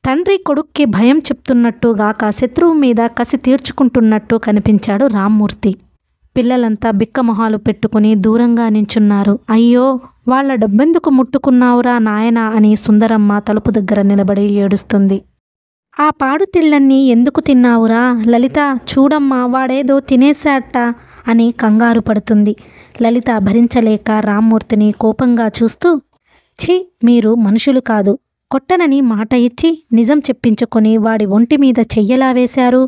తండ్రి కొడుక్కి భయం చెప్తున్నట్టుగాక శత్రువు మీద కసి తీర్చుకుంటున్నట్టు కనిపించాడు రామ్మూర్తి. పిల్లలంతా బిక్కమొహాలు పెట్టుకుని దూరంగా నించున్నారు. అయ్యో, వాళ్ల డబ్బెందుకు ముట్టుకున్నావురా నాయనా అని సుందరమ్మ తలుపు దగ్గర నిలబడి ఏడుస్తుంది. ఆ పాడుతిళ్ళన్నీ ఎందుకు తిన్నావురా లలిత, చూడమ్మా వాడేదో తినేశాట అని కంగారు పడుతుంది. లలిత భరించలేక రామ్మూర్తిని కోపంగా చూస్తూ, ఛీ, మీరు మనుషులు కాదు, కొట్టనని మాట ఇచ్చి నిజం చెప్పించుకొని వాడి ఒంటి మీద చెయ్యలా వేశారు.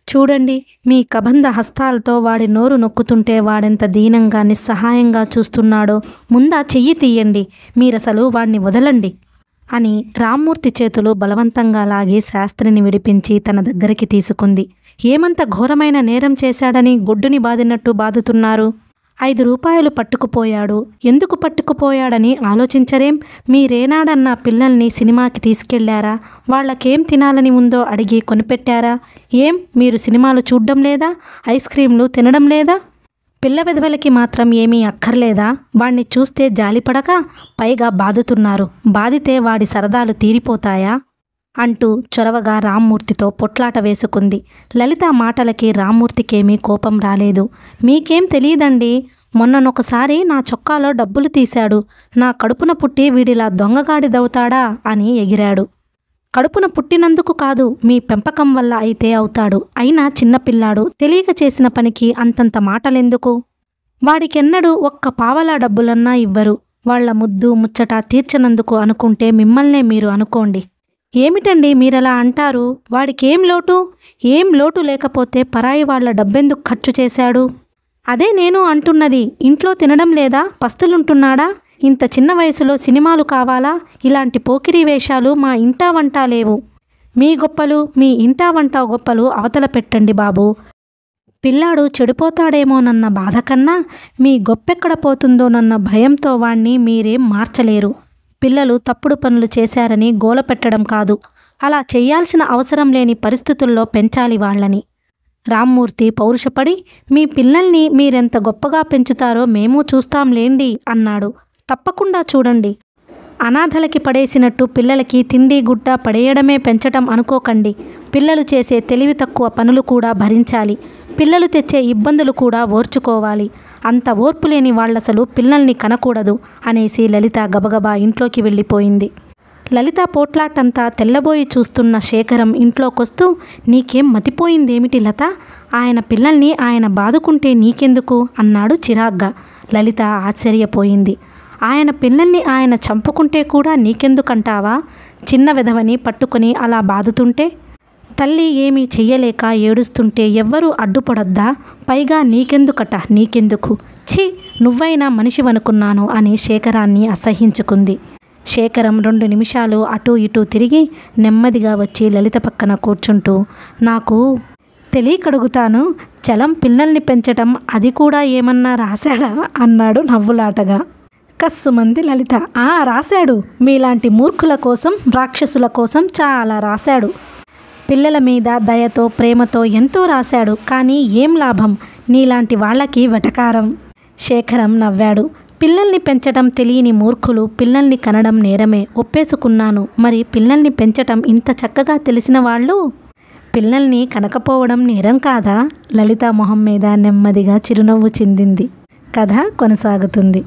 చూడండి మీ కబంధ హస్తాలతో వాడి నోరు నొక్కుతుంటే వాడెంత దీనంగా నిస్సహాయంగా చూస్తున్నాడో. ముందా చెయ్యి తీయండి, మీరసలు వాణ్ణి వదలండి అని రామ్మూర్తి చేతులు బలవంతంగా లాగి శాస్త్రిని విడిపించి తన దగ్గరికి తీసుకుంది. ఏమంత ఘోరమైన నేరం చేశాడని గొడ్డుని బాదినట్టు బాదుతున్నారు? 5 రూపాయలు పట్టుకుపోయాడు, ఎందుకు పట్టుకుపోయాడని ఆలోచించరేం? మీరేనాడన్నా పిల్లల్ని సినిమాకి తీసుకెళ్లారా? వాళ్ళకేం తినాలని ఉందో అడిగి కొనిపెట్టారా? ఏం మీరు సినిమాలు చూడ్డం లేదా? ఐస్ క్రీంలు తినడం లేదా? పిల్ల విధవలకి మాత్రం ఏమీ అక్కర్లేదా? వాణ్ణి చూస్తే జాలిపడక పైగా బాదుతున్నారు. బాదితే వాడి సరదాలు తీరిపోతాయా అంటూ చొరవగా రామ్మూర్తితో పొట్లాట వేసుకుంది. లలిత మాటలకి రామ్మూర్తికేమీ కోపం రాలేదు. మీకేం తెలియదండి, మొన్ననొకసారి నా చొక్కాలో డబ్బులు తీశాడు. నా కడుపున పుట్టి వీడిలా దొంగగాడిదవుతాడా అని ఎగిరాడు. కడుపున పుట్టినందుకు కాదు, మీ పెంపకం వల్ల అయితే అవుతాడు. అయినా చిన్నపిల్లాడు, తెలియక చేసిన పనికి అంతంత మాటలెందుకు? వాడికెన్నడూ ఒక్క పావలా డబ్బులన్నా ఇవ్వరు. వాళ్ల ముద్దు ముచ్చట తీర్చనందుకు అనుకుంటే మిమ్మల్నే మీరు అనుకోండి. ఏమిటండి మీరలా అంటారు? వాడికేం లోటు? ఏం లోటు లేకపోతే పరాయి వాళ్ల డబ్బెందుకు ఖర్చు చేశాడు? అదే నేను అంటున్నది. ఇంట్లో తినడం లేదా? పస్తులుంటున్నాడా? ఇంత చిన్న వయసులో సినిమాలు కావాలా? ఇలాంటి పోకిరీ వేషాలు మా ఇంటా వంటా లేవు. మీ గొప్పలు, మీ ఇంటా వంటా గొప్పలు అవతల పెట్టండి బాబు. పిల్లాడు చెడిపోతాడేమోనన్న బాధ కన్నా మీ గొప్పెక్కడ పోతుందోనన్న భయంతో వాణ్ణి మీరేం మార్చలేరు. పిల్లలు తప్పుడు పనులు చేశారని గోల పెట్టడం కాదు, అలా చెయ్యాల్సిన అవసరం లేని పరిస్థితుల్లో పెంచాలి వాళ్ళని. రామ్మూర్తి పౌరుషపడి, మీ పిల్లల్ని మీరెంత గొప్పగా పెంచుతారో మేము చూస్తాంలేండి అన్నాడు. తప్పకుండా చూడండి. అనాథలకి పడేసినట్టు పిల్లలకి తిండి గుడ్డ పడేయడమే పెంచటం అనుకోకండి. పిల్లలు చేసే తెలివి తక్కువ పనులు కూడా భరించాలి. పిల్లలు తెచ్చే ఇబ్బందులు కూడా ఓర్చుకోవాలి. అంత ఓర్పులేని వాళ్ళసలు పిల్లల్ని కనకూడదు అనేసి లలిత గబగబా ఇంట్లోకి వెళ్ళిపోయింది. లలిత పోట్లాటంతా తెల్లబోయి చూస్తున్న శేఖరం ఇంట్లోకొస్తూ, నీకేం మతిపోయిందేమిటి లత? ఆయన పిల్లల్ని ఆయన బాదుకుంటే నీకెందుకు అన్నాడు చిరాగ్గా. లలిత ఆశ్చర్యపోయింది. ఆయన పిల్లల్ని ఆయన చంపుకుంటే కూడా నీకెందుకంటావా? చిన్న విధవని పట్టుకొని అలా బాదుతుంటే? తల్లి ఏమీ చెయ్యలేక ఏడుస్తుంటే ఎవ్వరూ అడ్డుపడొద్దా? పైగా నీకెందుకు? ఛీ, నువ్వైనా మనిషివనుకున్నాను అని శేఖరాన్ని అసహ్యించుకుంది. శేఖరం 2 నిమిషాలు అటూ ఇటూ తిరిగి నెమ్మదిగా వచ్చి లలిత పక్కన కూర్చుంటూ, నాకు తెలియకడుగుతాను, చలం పిల్లల్ని పెంచటం అది కూడా ఏమన్నా రాశాడా అన్నాడు నవ్వులాటగా. కస్సుమంది లలిత. రాశాడు. మీలాంటి మూర్ఖుల కోసం, రాక్షసుల కోసం చాలా రాశాడు. పిల్లల మీద దయతో ప్రేమతో ఎంతో రాశాడు. కానీ ఏం లాభం? నీలాంటి వాళ్ళకి వెటకారం. శేఖరం నవ్వాడు. పిల్లల్ని పెంచటం తెలియని మూర్ఖులు పిల్లల్ని కనడం నేరమే, ఒప్పేసుకున్నాను. మరి పిల్లల్ని పెంచటం ఇంత చక్కగా తెలిసిన వాళ్ళు పిల్లల్ని కనకపోవడం నేరం కాదా? లలిత మొహం మీద నెమ్మదిగా చిరునవ్వు చిందింది. కథ కొనసాగుతుంది.